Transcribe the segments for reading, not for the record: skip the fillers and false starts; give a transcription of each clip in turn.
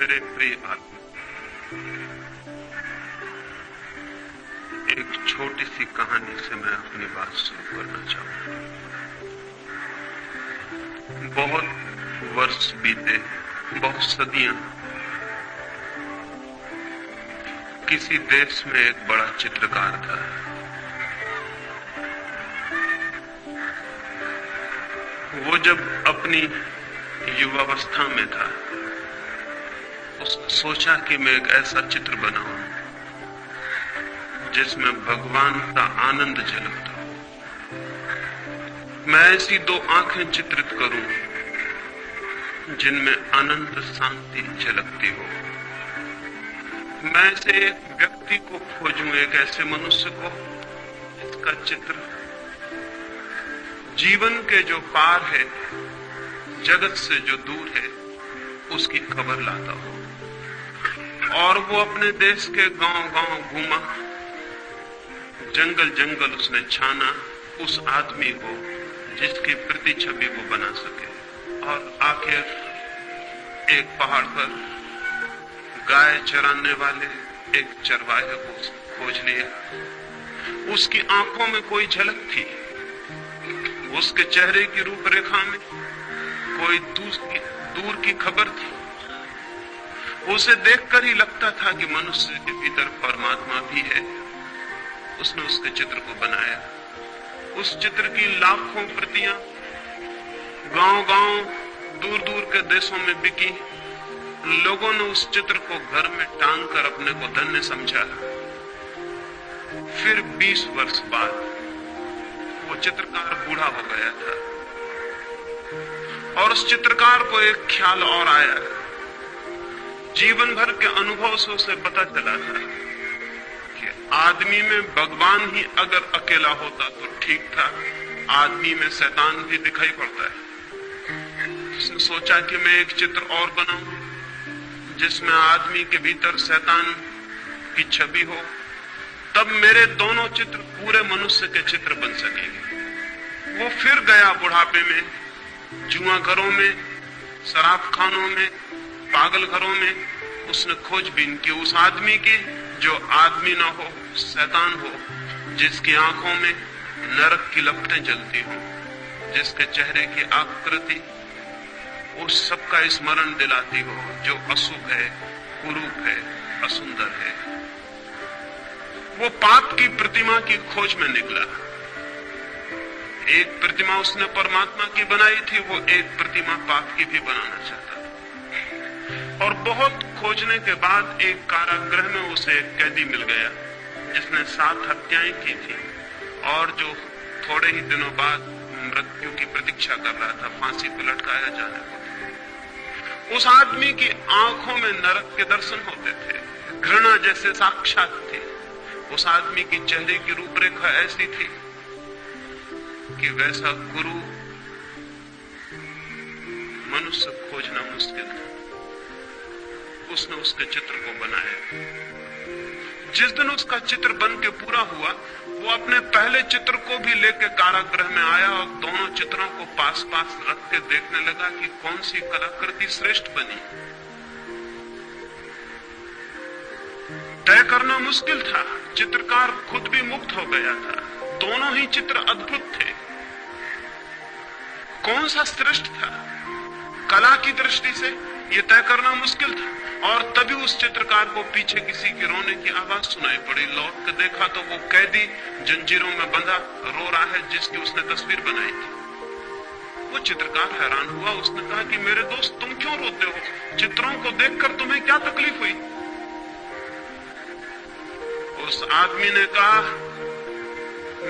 मेरे प्रिय आत्मा, एक छोटी सी कहानी से मैं अपनी बात शुरू करना चाहूंगा। बहुत वर्ष बीते, बहुत सदियां, किसी देश में एक बड़ा चित्रकार था। वो जब अपनी युवावस्था में था, उसने सोचा कि मैं एक ऐसा चित्र बनाऊं जिसमें भगवान का आनंद झलकता हो। मैं ऐसी दो आंखें चित्रित करूं जिनमें अनंत शांति झलकती हो। मैं ऐसे एक व्यक्ति को खोजूं, एक ऐसे मनुष्य को जिसका चित्र जीवन के जो पार है, जगत से जो दूर है, उसकी खबर लाता हो। और वो अपने देश के गांव-गांव घूमा, जंगल जंगल उसने छाना उस आदमी को जिसकी प्रति छवि को बना सके। और आखिर एक पहाड़ पर गाय चराने वाले एक चरवाहे को खोज लिया। उसकी आंखों में कोई झलक थी, उसके चेहरे की रूपरेखा में कोई दूर की खबर थी। उसे देखकर ही लगता था कि मनुष्य के भीतर परमात्मा भी है। उसने उसके चित्र को बनाया। उस चित्र की लाखों प्रतियां गांव-गांव, दूर-दूर के देशों में बिकी। लोगों ने उस चित्र को घर में टांग कर अपने को धन्य समझा। फिर 20 वर्ष बाद वो चित्रकार बूढ़ा हो गया था और उस चित्रकार को एक ख्याल और आया। जीवन भर के अनुभव से उसे पता चला था कि आदमी में भगवान ही अगर अकेला होता तो ठीक था, आदमी में शैतान भी दिखाई पड़ता है। उसने सोचा कि मैं एक चित्र और बनाऊं जिसमें आदमी के भीतर शैतान की छवि हो, तब मेरे दोनों चित्र पूरे मनुष्य के चित्र बन सकेंगे। वो फिर गया बुढ़ापे में, जुआ घरों में, शराब खानों में, पागल घरों में। उसने खोजबीन की उस आदमी की जो आदमी ना हो, शैतान हो, जिसकी आंखों में नरक की लपटें जलती हो, जिसके चेहरे की आकृति उस सबका स्मरण दिलाती हो जो अशुभ है, कुरूप है, असुंदर है। वो पाप की प्रतिमा की खोज में निकला। एक प्रतिमा उसने परमात्मा की बनाई थी, वो एक प्रतिमा पाप की भी बनाना चाहता था। और बहुत खोजने के बाद एक कारागृह में उसे एक कैदी मिल गया जिसने 7 हत्याएं की थी और जो थोड़े ही दिनों बाद मृत्यु की प्रतीक्षा कर रहा था, फांसी पर लटकाया जाने को। उस आदमी की आंखों में नरक के दर्शन होते थे, घृणा जैसे साक्षात थी। उस आदमी की चेहरे की रूपरेखा ऐसी थी कि वैसा गुरु मनुष्य खोजना मुश्किल था। उसने उसके चित्र को बनाया। जिस दिन उसका चित्र बन के पूरा हुआ, वो अपने पहले चित्र को भी लेकर कारागृह में आया और दोनों चित्रों को पास पास रख के देखने लगा कि कौन सी कलाकृति श्रेष्ठ बनी। तय करना मुश्किल था। चित्रकार खुद भी मुक्त हो गया था। दोनों ही चित्र अद्भुत थे। कौन सा श्रेष्ठ था कला की दृष्टि से, यह तय करना मुश्किल था। और तभी उस चित्रकार को पीछे किसी के रोने की आवाज सुनाई पड़ी। लौट कर देखा तो वो कैदी जंजीरों में बंधा रो रहा है जिसकी उसने तस्वीर बनाई थी। वो चित्रकार हैरान हुआ। उसने कहा कि मेरे दोस्त, तुम क्यों रोते हो? चित्रों को देखकर तुम्हें क्या तकलीफ हुई? उस आदमी ने कहा,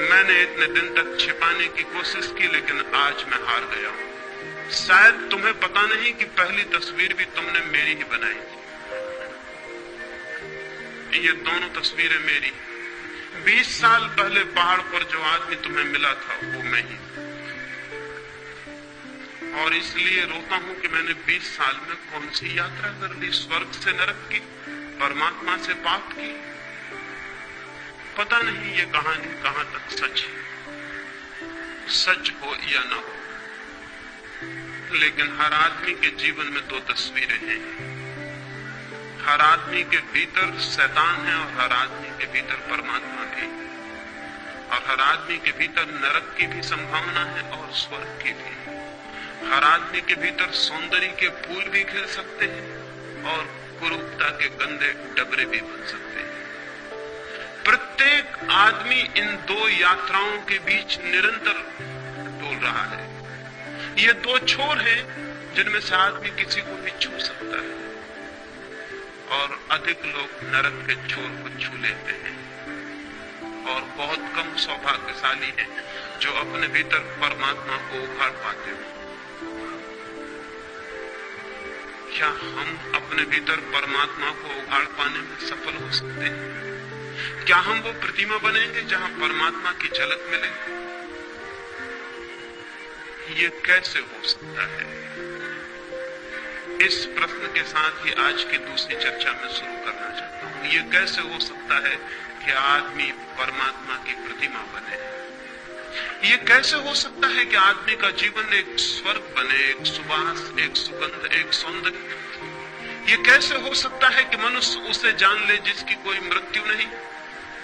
मैंने इतने दिन तक छिपाने की कोशिश की, लेकिन आज मैं हार गया हूं। शायद तुम्हें पता नहीं कि पहली तस्वीर भी तुमने मेरी ही बनाई थी। ये दोनों तस्वीरें मेरी। 20 साल पहले पहाड़ पर जो आदमी तुम्हें मिला था वो मैं ही। और इसलिए रोता हूं कि मैंने 20 साल में कौन सी यात्रा कर ली, स्वर्ग से नरक की, परमात्मा से पाप की। पता नहीं ये कहानी कहां तक सच है, सच हो या ना हो, लेकिन हर आदमी के जीवन में 2 तस्वीरें हैं। हर आदमी के भीतर शैतान है और हर आदमी के भीतर परमात्मा भी, और हर आदमी के भीतर नरक की भी संभावना है और स्वर्ग की भी। हर आदमी के भीतर सौंदर्य के फूल भी खिल सकते हैं और कुरूपता के गंदे डबरे भी बन सकते हैं। प्रत्येक आदमी इन दो यात्राओं के बीच निरंतर डोल रहा है। ये दो छोर हैं जिनमें से आदमी किसी को भी छू सकता है, और अधिक लोग नरक के छोर को छू लेते हैं, और बहुत कम सौभाग्यशाली हैं जो अपने भीतर परमात्मा को उखाड़ पाते हो। क्या हम अपने भीतर परमात्मा को उखाड़ पाने में सफल हो सकते हैं? क्या हम वो प्रतिमा बनेंगे जहां परमात्मा की झलक मिले? ये कैसे हो सकता है? इस प्रश्न के साथ ही आज की दूसरी चर्चा में शुरू करना चाहता हूं। ये कैसे हो सकता है कि आदमी परमात्मा की प्रतिमा बने? ये कैसे हो सकता है कि आदमी का जीवन एक स्वर्ग बने, एक सुवास, एक सुगंध, एक सौंदर्य? ये कैसे हो सकता है कि मनुष्य उसे जान ले जिसकी कोई मृत्यु नहीं?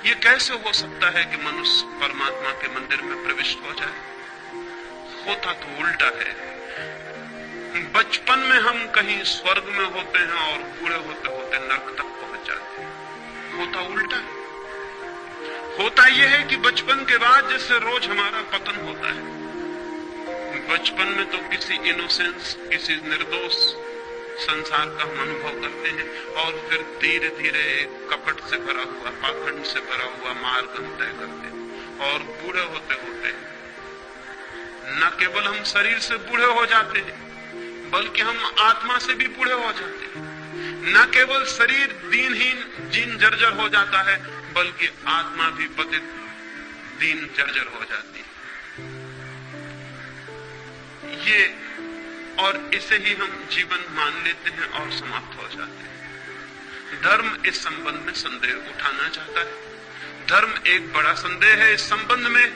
ये कैसे हो सकता है कि मनुष्य परमात्मा के मंदिर में प्रविष्ट हो जाए? होता तो उल्टा है। बचपन में हम कहीं स्वर्ग में होते हैं और बूढ़े होते होते नरक तक पहुंच जाते हैं। होता उल्टा है। होता यह है कि बचपन के बाद जैसे रोज हमारा पतन होता है। बचपन में तो किसी इनोसेंस, किसी निर्दोष संसार का हम अनुभव करते हैं, और फिर धीरे धीरे कपट से भरा हुआ, पाखंड से भरा हुआ मार्ग हम तय करते हैं। और बूढ़े होते होते न केवल हम शरीर से बूढ़े हो जाते हैं, बल्कि हम आत्मा से भी बूढ़े हो जाते हैं। न केवल शरीर दीनहीन, जीन जर्जर हो जाता है, बल्कि आत्मा भी पतित, दीन जर्जर हो जाती है। ये और इसे ही हम जीवन मान लेते हैं और समाप्त हो जाते हैं। धर्म इस संबंध में संदेह उठाना चाहता है। धर्म एक बड़ा संदेह है इस संबंध में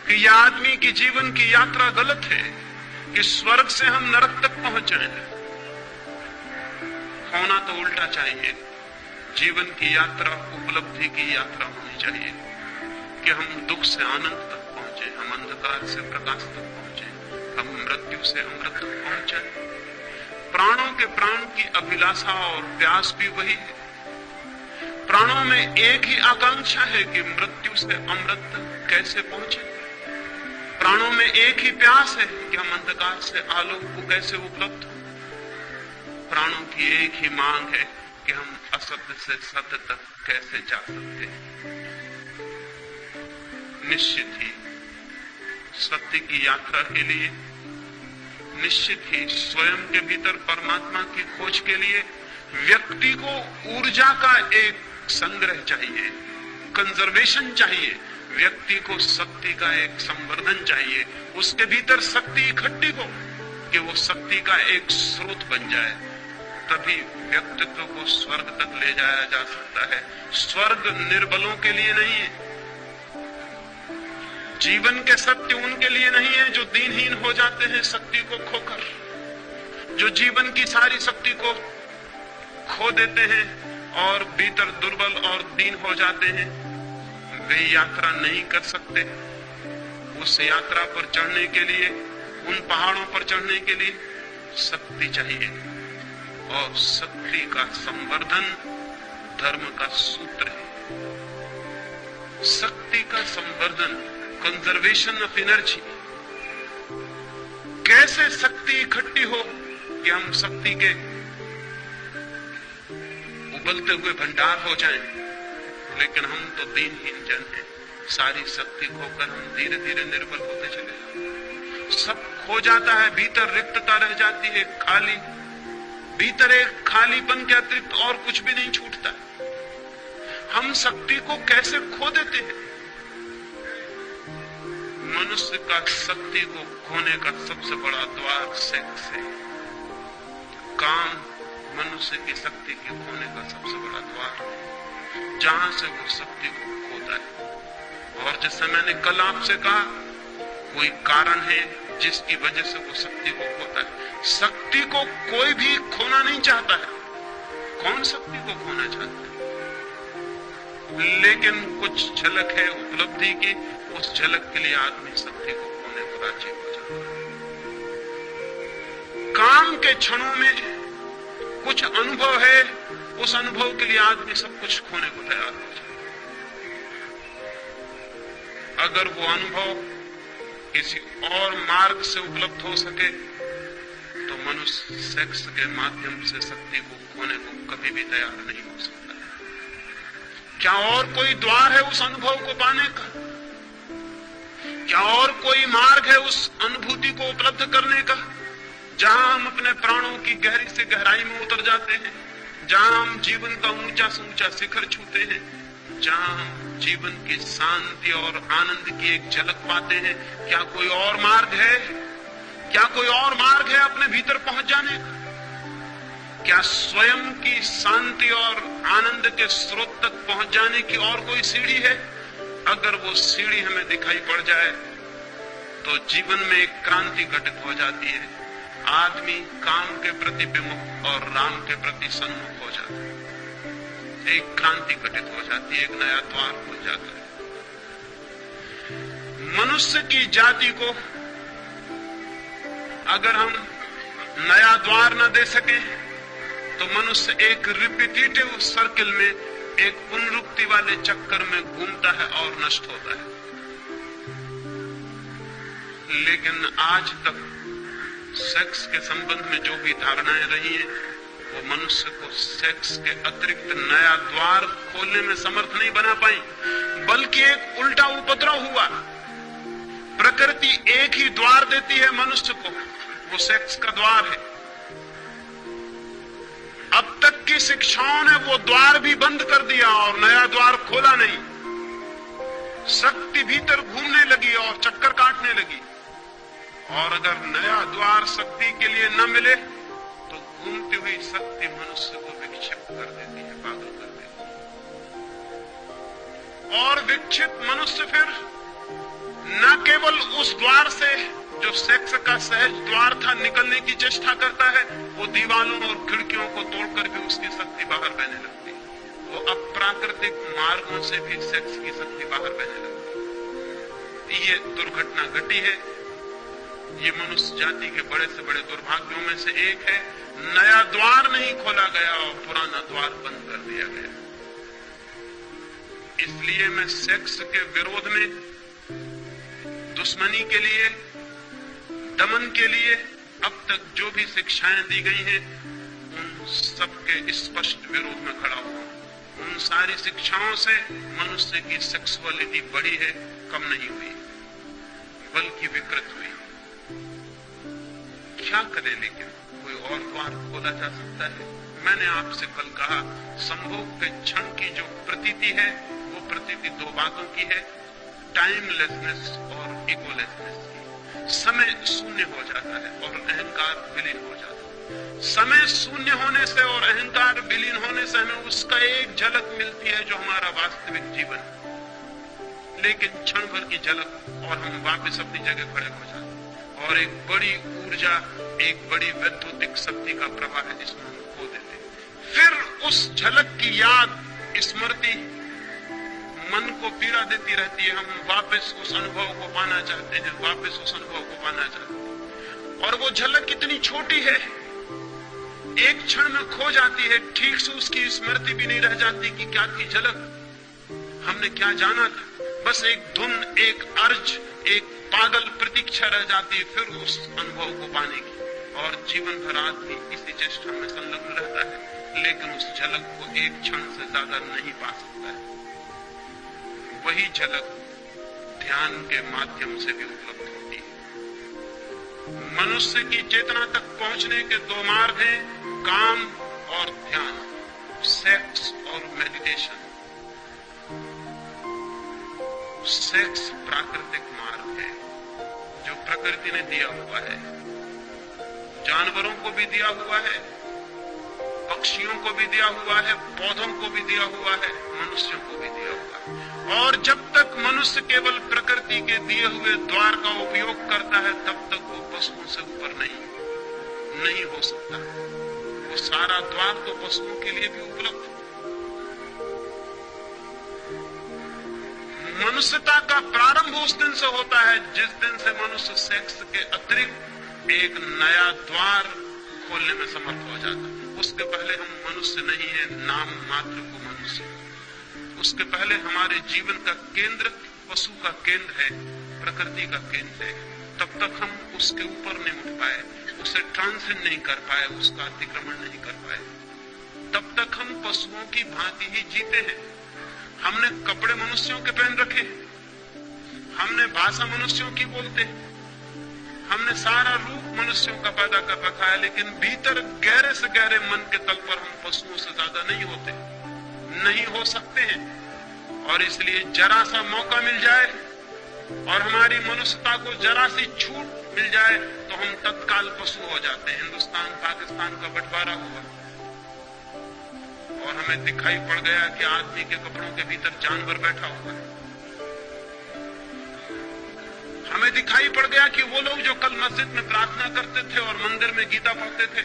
कि यह आदमी की जीवन की यात्रा गलत है, कि स्वर्ग से हम नरक तक पहुंच जाएंगे। होना तो उल्टा चाहिए। जीवन की यात्रा उपलब्धि की यात्रा होनी चाहिए कि हम दुख से आनंद तक पहुंचे, हम अंधकार से प्रकाश तक पहुंचे, हम मृत्यु से अमृत तक पहुंच जाए। प्राणों के प्राण की अभिलाषा और प्यास भी वही है। प्राणों में एक ही आकांक्षा है कि मृत्यु से अमृत तक कैसे पहुंचे। प्राणों में एक ही प्यास है कि हम अंधकार से आलोक को कैसे उपलब्ध हो। प्राणों की एक ही मांग है कि हम असत्य से सत्य तक कैसे जा सकते हैं। निश्चित ही सत्य की यात्रा के लिए, निश्चित ही स्वयं के भीतर परमात्मा की खोज के लिए व्यक्ति को ऊर्जा का एक संग्रह चाहिए, कंजर्वेशन चाहिए। व्यक्ति को शक्ति का एक संवर्धन चाहिए। उसके भीतर शक्ति इकट्ठी हो कि वो शक्ति का एक स्रोत बन जाए, तभी व्यक्तित्व को स्वर्ग तक ले जाया जा सकता है। स्वर्ग निर्बलों के लिए नहीं है। जीवन के सत्य उनके लिए नहीं है जो दीनहीन हो जाते हैं शक्ति को खोकर, जो जीवन की सारी शक्ति को खो देते हैं और भीतर दुर्बल और दीन हो जाते हैं। वे यात्रा नहीं कर सकते। उस यात्रा पर चढ़ने के लिए, उन पहाड़ों पर चढ़ने के लिए शक्ति चाहिए, और शक्ति का संवर्धन धर्म का सूत्र है। शक्ति का संवर्धन, कंजर्वेशन ऑफ एनर्जी। कैसे शक्ति इकट्ठी हो कि हम शक्ति के उबलते हुए भंडार हो जाएं, लेकिन हम तो दीनहीन जन हैं। सारी शक्ति खोकर हम धीरे धीरे निर्बल होते चले जाते। सब खो जाता है, भीतर रिक्तता रह जाती है, खाली, भीतर एक खालीपन के अतिरिक्त और कुछ भी नहीं छूटता। हम शक्ति को कैसे खो देते हैं? मनुष्य का शक्ति को खोने का सबसे बड़ा द्वार सेक्स है। काम मनुष्य की शक्ति के खोने का सबसे बड़ा द्वार है, जहां से वो शक्ति को खोता है। और जैसे मैंने कल आपसे कहा, कोई कारण है जिसकी वजह से वो शक्ति को खोता है। शक्ति को कोई भी खोना नहीं चाहता है। कौन शक्ति को खोना चाहता है? लेकिन कुछ झलक है उपलब्धि की, उस झलक के लिए आदमी शक्ति को खोने को राजी हो जाता है। काम के क्षणों में कुछ अनुभव है, उस अनुभव के लिए आदमी सब कुछ खोने को तैयार हो जाता है। अगर वो अनुभव किसी और मार्ग से उपलब्ध हो सके तो मनुष्य सेक्स के माध्यम से शक्ति को खोने को कभी भी तैयार नहीं हो सकता। क्या और कोई द्वार है उस अनुभव को पाने का? क्या और कोई मार्ग है उस अनुभूति को उपलब्ध करने का, जहां हम अपने प्राणों की गहरी से गहराई में उतर जाते हैं, जहां हम जीवन का ऊंचा से ऊंचा शिखर छूते हैं, जहां हम जीवन की शांति और आनंद की एक झलक पाते हैं? क्या कोई और मार्ग है? क्या कोई और मार्ग है अपने भीतर पहुंच जाने का? क्या स्वयं की शांति और आनंद के स्रोत तक पहुंच जाने की और कोई सीढ़ी है? अगर वो सीढ़ी हमें दिखाई पड़ जाए तो जीवन में एक क्रांति घटित हो जाती है। आदमी काम के प्रति विमुख और राम के प्रति सन्मुख हो जाता है। एक क्रांति घटित हो जाती है, एक नया द्वार खुल जाता है। मनुष्य की जाति को अगर हम नया द्वार न दे सके तो मनुष्य एक रिपीटेटिव सर्किल में, एक पुनरुक्ति वाले चक्कर में घूमता है और नष्ट होता है। लेकिन आज तक सेक्स के संबंध में जो भी धारणाएं रही हैं, वो मनुष्य को सेक्स के अतिरिक्त नया द्वार खोलने में समर्थ नहीं बना पाई, बल्कि एक उल्टा उपद्रव हुआ। प्रकृति एक ही द्वार देती है मनुष्य को, वो सेक्स का द्वार है। अब तक की शिक्षाओं ने वो द्वार भी बंद कर दिया और नया द्वार खोला नहीं। शक्ति भीतर घूमने लगी और चक्कर काटने लगी, और अगर नया द्वार शक्ति के लिए न मिले तो घूमती हुई शक्ति मनुष्य को विक्षिप्त कर देती है, पागल कर देती है। और विक्षिप्त मनुष्य फिर न केवल उस द्वार से जो सेक्स का सहज द्वार था निकलने की चेष्टा करता है, वो दीवालों और खिड़कियों को तोड़कर भी उसकी शक्ति बाहर बहने लगती है। वो अप्राकृतिक मार्गों से भी सेक्स की शक्ति बाहर बहने लगती है। ये दुर्घटना घटी है। ये मनुष्य जाति के बड़े से बड़े दुर्भाग्यों में से एक है। नया द्वार नहीं खोला गया और पुराना द्वार बंद कर दिया गया। इसलिए मैं सेक्स के विरोध में, दुश्मनी के लिए, दमन के लिए अब तक जो भी शिक्षाएं दी गई हैं, उन सबके स्पष्ट विरोध में खड़ा हुआ। उन सारी शिक्षाओं से मनुष्य की सेक्सुअलिटी बढ़ी है, कम नहीं हुई, बल्कि विकृत हुई। क्या करे? लेकिन कोई और द्वार खोला जा सकता है? मैंने आपसे कल कहा, संभोग के क्षण की जो प्रतीति है, वो प्रतीति दो बातों की है, टाइमलेसनेस और इगोलेसनेस की। समय शून्य हो जाता है और अहंकार विलीन हो जाता है। समय शून्य होने से और अहंकार विलीन होने से हमें उसका एक झलक मिलती है जो हमारा वास्तविक जीवन है। लेकिन क्षण भर की झलक और हम वापस अपनी जगह खड़े हो जाते हैं और एक बड़ी ऊर्जा, एक बड़ी वैद्युतिक शक्ति का प्रवाह है जिसमें हम खो देते हैं। फिर उस झलक की याद, स्मृति मन को पीड़ा देती रहती है। हम वापस उस अनुभव को पाना चाहते हैं, वापस उस अनुभव को पाना चाहते हैं। और वो झलक कितनी छोटी है, एक क्षण में खो जाती है। ठीक से उसकी स्मृति भी नहीं रह जाती कि क्या थी झलक, हमने क्या जाना था। बस एक धुन, एक अर्ज, एक पागल प्रतीक्षा रह जाती है फिर उस अनुभव को पाने की। और जीवन भर आदमी इसी चेष्टा में संलग्न रहता है, लेकिन उस झलक को एक क्षण से ज्यादा नहीं पा सकता है। वही झलक ध्यान के माध्यम से भी उपलब्ध होती है। मनुष्य की चेतना तक पहुंचने के दो मार्ग हैं, काम और ध्यान, सेक्स और मेडिटेशन। सेक्स प्राकृतिक मार्ग है जो प्रकृति ने दिया हुआ है, जानवरों को भी दिया हुआ है, पक्षियों को भी दिया हुआ है, पौधों को भी दिया हुआ है, मनुष्यों को भी दिया हुआ है। और जब तक मनुष्य केवल प्रकृति के दिए हुए द्वार का उपयोग करता है, तब तक वो पशुओं से ऊपर नहीं हो सकता। वो वो सारा द्वार तो पशुओं के लिए भी उपलब्ध है। मनुष्यता का प्रारंभ उस दिन से होता है जिस दिन से मनुष्य सेक्स के अतिरिक्त एक नया द्वार खोलने में समर्थ हो जाता है। उसके पहले हम मनुष्य नहीं है, नाम मात्र को मनुष्य। उसके पहले हमारे जीवन का केंद्र पशु का केंद्र है, प्रकृति का केंद्र है। तब तक हम उसके ऊपर नहीं उठ पाए, उसे ट्रांसेंड नहीं कर पाए, उसका अतिक्रमण नहीं कर पाए। तब तक हम पशुओं की भांति ही जीते हैं। हमने कपड़े मनुष्यों के पहन रखे, हमने भाषा मनुष्यों की बोलते, हमने सारा रूप मनुष्यों का पैदा कर रखा है, लेकिन भीतर गहरे से गहरे मन के तल पर हम पशुओं से ज्यादा नहीं होते, नहीं हो सकते हैं। और इसलिए जरा सा मौका मिल जाए और हमारी मनुष्यता को जरा सी छूट मिल जाए तो हम तत्काल पशु हो जाते हैं। हिंदुस्तान पाकिस्तान का बंटवारा हुआ और हमें दिखाई पड़ गया कि आदमी के कपड़ों के भीतर जानवर बैठा हुआ है। हमें दिखाई पड़ गया कि वो लोग जो कल मस्जिद में प्रार्थना करते थे और मंदिर में गीता पढ़ते थे,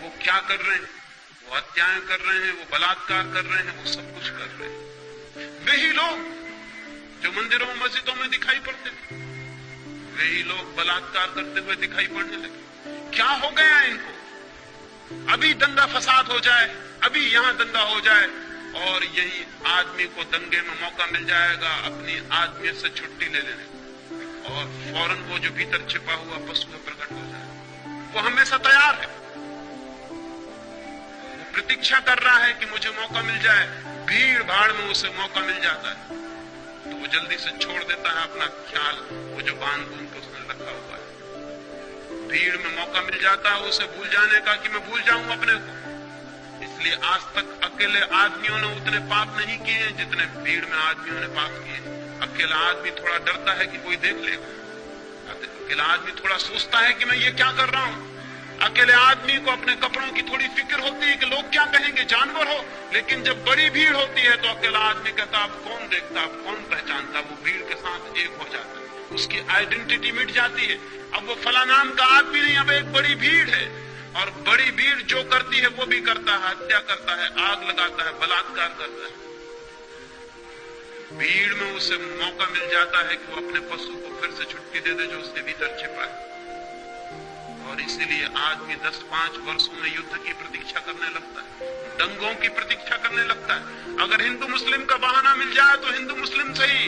वो क्या कर रहे हैं? वो हत्याएं कर रहे हैं, वो बलात्कार कर रहे हैं, वो सब कुछ कर रहे हैं। वही लोग जो मंदिरों मस्जिदों में दिखाई पड़ते थे, वही लोग बलात्कार करते हुए दिखाई पड़ने लगे। क्या हो गया इनको? अभी दंगा फसाद हो जाए, अभी यहां दंगा हो जाए और यही आदमी को दंगे में मौका मिल जाएगा अपनी आदमी से छुट्टी ले लेने और फौरन वो जो भीतर छिपा हुआ पशु में प्रकट हो जाए। वो हमेशा तैयार है, वो प्रतीक्षा कर रहा है कि मुझे मौका मिल जाए। भीड़ भाड़ में उसे मौका मिल जाता है तो वो जल्दी से छोड़ देता है अपना ख्याल, वो जो बांध बूंद के उसने रखा हुआ है। भीड़ में मौका मिल जाता है उसे भूल जाने का कि मैं भूल जाऊं अपने को। इसलिए आज तक अकेले आदमियों ने उतने पाप नहीं किए जितने भीड़ में आदमियों ने पाप किए। अकेला आदमी थोड़ा डरता है कि कोई देख लेगा, अकेला आदमी थोड़ा सोचता है कि मैं ये क्या कर रहा हूं। अकेले आदमी को अपने कपड़ों की थोड़ी फिक्र होती है कि लोग क्या कहेंगे, जानवर हो। लेकिन जब बड़ी भीड़ होती है तो अकेला आदमी कहता आप कौन देखता, आप कौन पहचानता। वो भीड़ के साथ एक हो जाता है, उसकी आइडेंटिटी मिट जाती है। अब वो फला नाम का आदमी नहीं, अब एक बड़ी भीड़ है और बड़ी भीड़ जो करती है वो भी करता है, हत्या करता है, आग लगाता है, बलात्कार करता है। भीड़ में उसे मौका मिल जाता है कि वो अपने पशु को फिर से छुट्टी दे दे जो उसके भीतर छिपा है। और इसीलिए आदमी 10-5 वर्षों में युद्ध की प्रतीक्षा करने लगता है, दंगों की प्रतीक्षा करने लगता है। अगर हिंदू मुस्लिम का बहाना मिल जाए तो हिंदू मुस्लिम सही,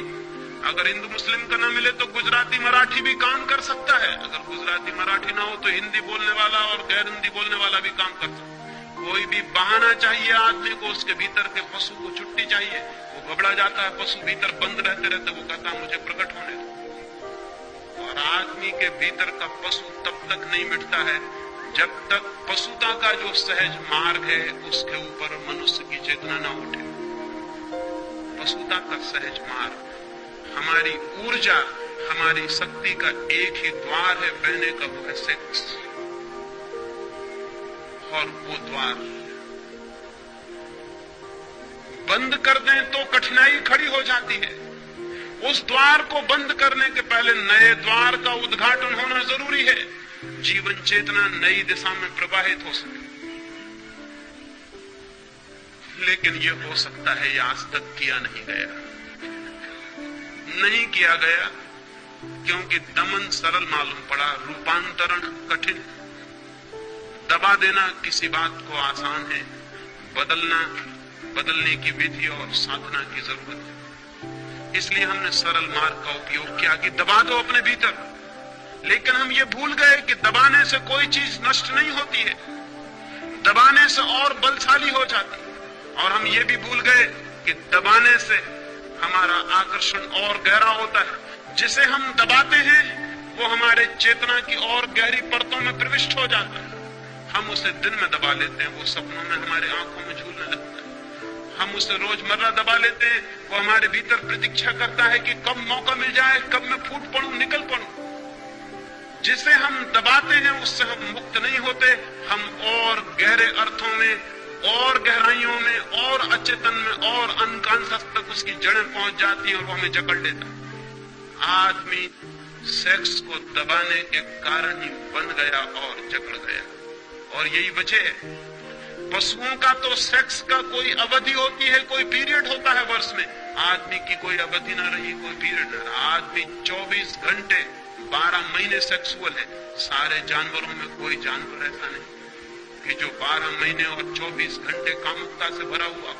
अगर हिंदू मुस्लिम का न मिले तो गुजराती मराठी भी काम कर सकता है। अगर गुजराती मराठी ना हो तो हिंदी बोलने वाला और गैर हिंदी बोलने वाला भी काम कर सकता है। कोई भी बहाना चाहिए आदमी को, उसके भीतर के पशु को छुट्टी चाहिए। वो घबरा जाता है, पशु भीतर बंद रहते रहते वो कहता है मुझे प्रकट होने दो। और आदमी के भीतर का पशु तब तक नहीं मिटता है जब तक पशुता का जो सहज मार्ग है उसके ऊपर मनुष्य की चेतना न उठे। पशुता का सहज मार्ग, हमारी ऊर्जा, हमारी शक्ति का एक ही द्वार है बहने का, वो है सेक्स। और वो द्वार बंद कर दें तो कठिनाई खड़ी हो जाती है। उस द्वार को बंद करने के पहले नए द्वार का उद्घाटन होना जरूरी है, जीवन चेतना नई दिशा में प्रवाहित हो सके। लेकिन यह हो सकता है यह आज तक किया नहीं गया, नहीं किया गया क्योंकि दमन सरल मालूम पड़ा, रूपांतरण कठिन। दबा देना किसी बात को आसान है, बदलने की विधि और साधना की जरूरत है। इसलिए हमने सरल मार्ग का उपयोग किया कि दबा दो अपने भीतर। लेकिन हम ये भूल गए कि दबाने से कोई चीज नष्ट नहीं होती है, दबाने से और बलशाली हो जाती है। और हम ये भी भूल गए कि दबाने से हमारा आकर्षण और गहरा होता है। जिसे हम दबाते हैं वो हमारे चेतना की और गहरी परतों में प्रविष्ट हो जाता है। हम उसे दिन में दबा लेते हैं, वो सपनों में हमारे आंखों में झूलने लगता है। हम उसे रोजमर्रा दबा लेते हैं, वो हमारे भीतर प्रतीक्षा करता है कि कब मौका मिल जाए, कब मैं फूट पड़ूं, निकल पड़ूं। जिसे हम दबाते हैं उससे हम मुक्त नहीं होते, हम और गहरे अर्थों में और गहराइयों में और अचेतन में और अनकॉन्शियस तक उसकी जड़ें पहुंच जाती हैं और वो हमें जकड़ लेता है। आदमी सेक्स को दबाने के कारण ही बन गया और जकड़ गया। और यही वजह है, पशुओं का तो सेक्स का कोई अवधि होती है, कोई पीरियड होता है वर्ष में। आदमी की कोई अवधि ना रही, कोई पीरियड ना रहा। आदमी 24 घंटे 12 mहीने सेक्सुअल है। सारे जानवरों में कोई जानवर ऐसा नहीं कि जो 12 महीने और 24 घंटे कामुकता से भरा हुआ।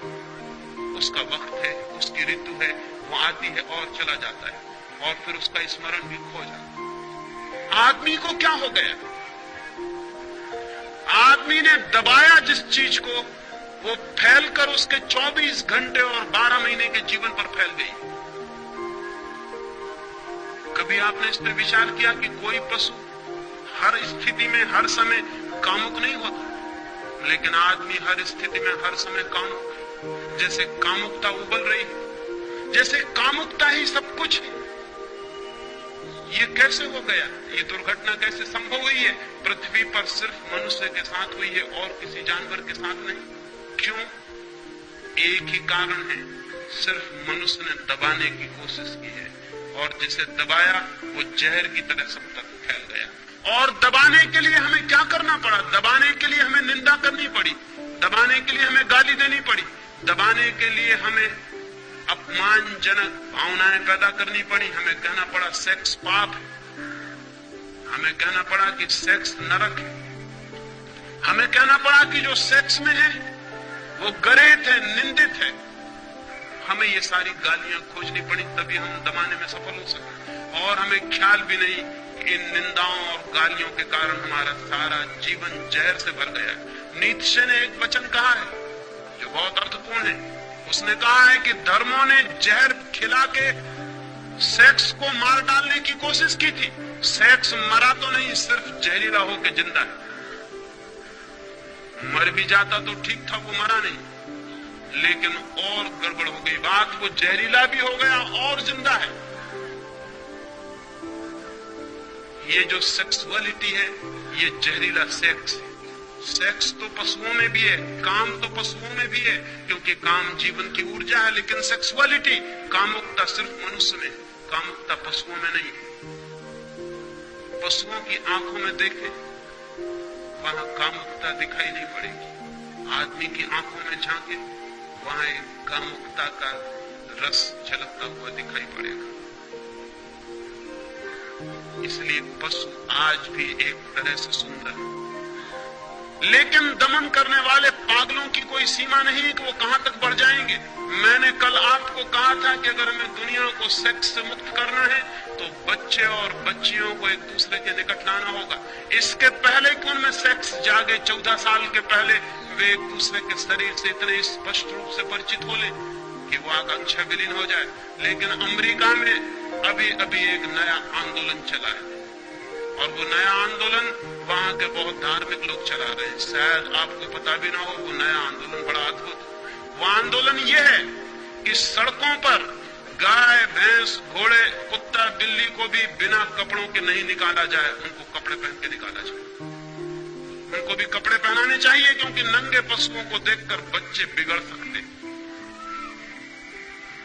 उसका वक्त है, उसकी ऋतु है, वो आती है और चला जाता है, और फिर उसका स्मरण भी खो जाता है। आदमी को क्या हो गया? आदमी ने दबाया जिस चीज को, वो फैलकर उसके 24 घंटे और 12 महीने के जीवन पर फैल गई। कभी आपने इस पर विचार किया कि कोई पशु हर स्थिति में हर समय कामुक नहीं होता, लेकिन आदमी हर स्थिति में हर समय कामुक। जैसे कामुकता उबल रही है, जैसे कामुकता ही सब कुछ है। ये कैसे हो गया? ये दुर्घटना कैसे संभव हुई है? पृथ्वी पर सिर्फ मनुष्य के साथ हुई है और किसी जानवर के साथ नहीं। क्यों? एक ही कारण है, सिर्फ मनुष्य ने दबाने की कोशिश की है, और जिसे दबाया वो जहर की तरह सब तक फैल गया। और दबाने के लिए हमें क्या करना पड़ा? दबाने के लिए हमें निंदा करनी पड़ी, दबाने के लिए हमें गाली देनी पड़ी, दबाने के लिए हमें अपमानजनक भावनाएं पैदा करनी पड़ी। हमें कहना पड़ा सेक्स पाप है, हमें कहना पड़ा कि सेक्स नरक है, हमें कहना पड़ा कि जो सेक्स में है वो गरेत है, निंदित है। हमें ये सारी गालियां खोजनी पड़ी, तभी हम दबाने में सफल हो सके। और हमें ख्याल भी नहीं कि इन निंदाओं और गालियों के कारण हमारा सारा जीवन जहर से भर गया है। नीत्शे ने एक वचन कहा है जो बहुत अर्थपूर्ण है। उसने कहा है कि धर्मों ने जहर खिला के सेक्स को मार डालने की कोशिश की थी। सेक्स मरा तो नहीं, सिर्फ जहरीला होकर जिंदा है। मर भी जाता तो ठीक था, वो मरा नहीं। लेकिन और गड़बड़ हो गई बात, वो जहरीला भी हो गया और जिंदा है। ये जो सेक्सुअलिटी है, ये जहरीला सेक्स है। सेक्स तो पशुओं में भी है, काम तो पशुओं में भी है, क्योंकि काम जीवन की ऊर्जा है। लेकिन सेक्सुअलिटी, कामुकता सिर्फ मनुष्य में, कामुकता पशुओं में नहीं। पशुओं की आंखों में देखें, वहां कामुकता दिखाई नहीं पड़ेगी। आदमी की आंखों में झांके, वहां एक कामुकता का रस झलकता हुआ दिखाई पड़ेगा। इसलिए पशु आज भी एक तरह से सुंदर है, लेकिन दमन करने वाले पागलों की कोई सीमा नहीं है कि वो कहां तक बढ़ जाएंगे। मैंने कल आपको कहा था कि अगर हमें दुनिया को सेक्स से मुक्त करना है तो बच्चे और बच्चियों को एक दूसरे के निकट लाना होगा। इसके पहले कि उनमें सेक्स जागे, 14 साल के पहले वे एक दूसरे के शरीर से इतने स्पष्ट रूप से परिचित हो ले कि वो आकांक्षा विलीन हो जाए। लेकिन अमेरिका में अभी अभी एक नया आंदोलन चला है, और वो नया आंदोलन वहां के बहुत धार्मिक लोग चला रहे हैं। शायद आपको पता भी ना हो, वो नया आंदोलन बड़ा अद्भुत। वो आंदोलन ये है कि सड़कों पर गाय, भैंस, घोड़े, कुत्ता, बिल्ली को भी बिना कपड़ों के नहीं निकाला जाए, उनको कपड़े पहन के निकाला जाए। उनको भी कपड़े पहनाने चाहिए, क्योंकि नंगे पशुओं को देखकर बच्चे बिगड़ सकते।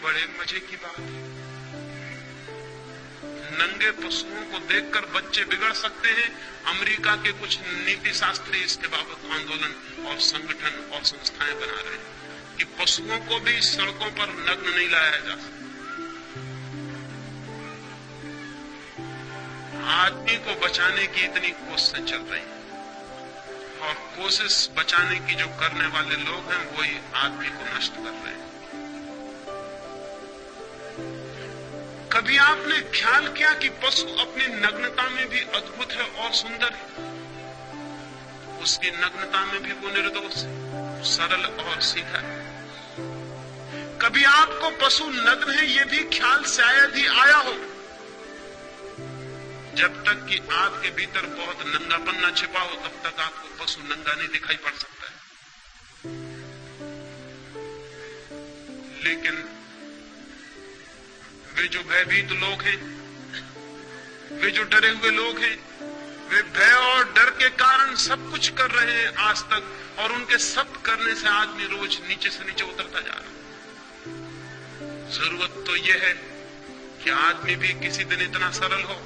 बड़े मजे की बात है, नंगे पशुओं को देखकर बच्चे बिगड़ सकते हैं। अमेरिका के कुछ नीति शास्त्री इसके बाबत आंदोलन और संगठन और संस्थाएं बना रहे हैं कि पशुओं को भी सड़कों पर नग्न नहीं लाया जा सकता। आदमी को बचाने की इतनी कोशिशें चल रही हैं, और कोशिश बचाने की जो करने वाले लोग हैं वही आदमी को नष्ट कर रहे हैं। कभी आपने ख्याल किया कि पशु अपनी नग्नता में भी अद्भुत है और सुंदर है? उसकी नग्नता में भी वो निर्दोष है, सरल और सीधा है। कभी आपको पशु नग्न है ये भी ख्याल शायद ही आया हो, जब तक कि आपके भीतर बहुत नंगापन न छिपा हो, तब तक आपको पशु नंगा नहीं दिखाई पड़ सकता है। लेकिन वे जो भयभीत लोग हैं, वे जो डरे हुए लोग हैं, वे भय और डर के कारण सब कुछ कर रहे हैं आज तक, और उनके सब करने से आदमी रोज नीचे से नीचे उतरता जा रहा है। जरूरत तो यह है कि आदमी भी किसी दिन इतना सरल हो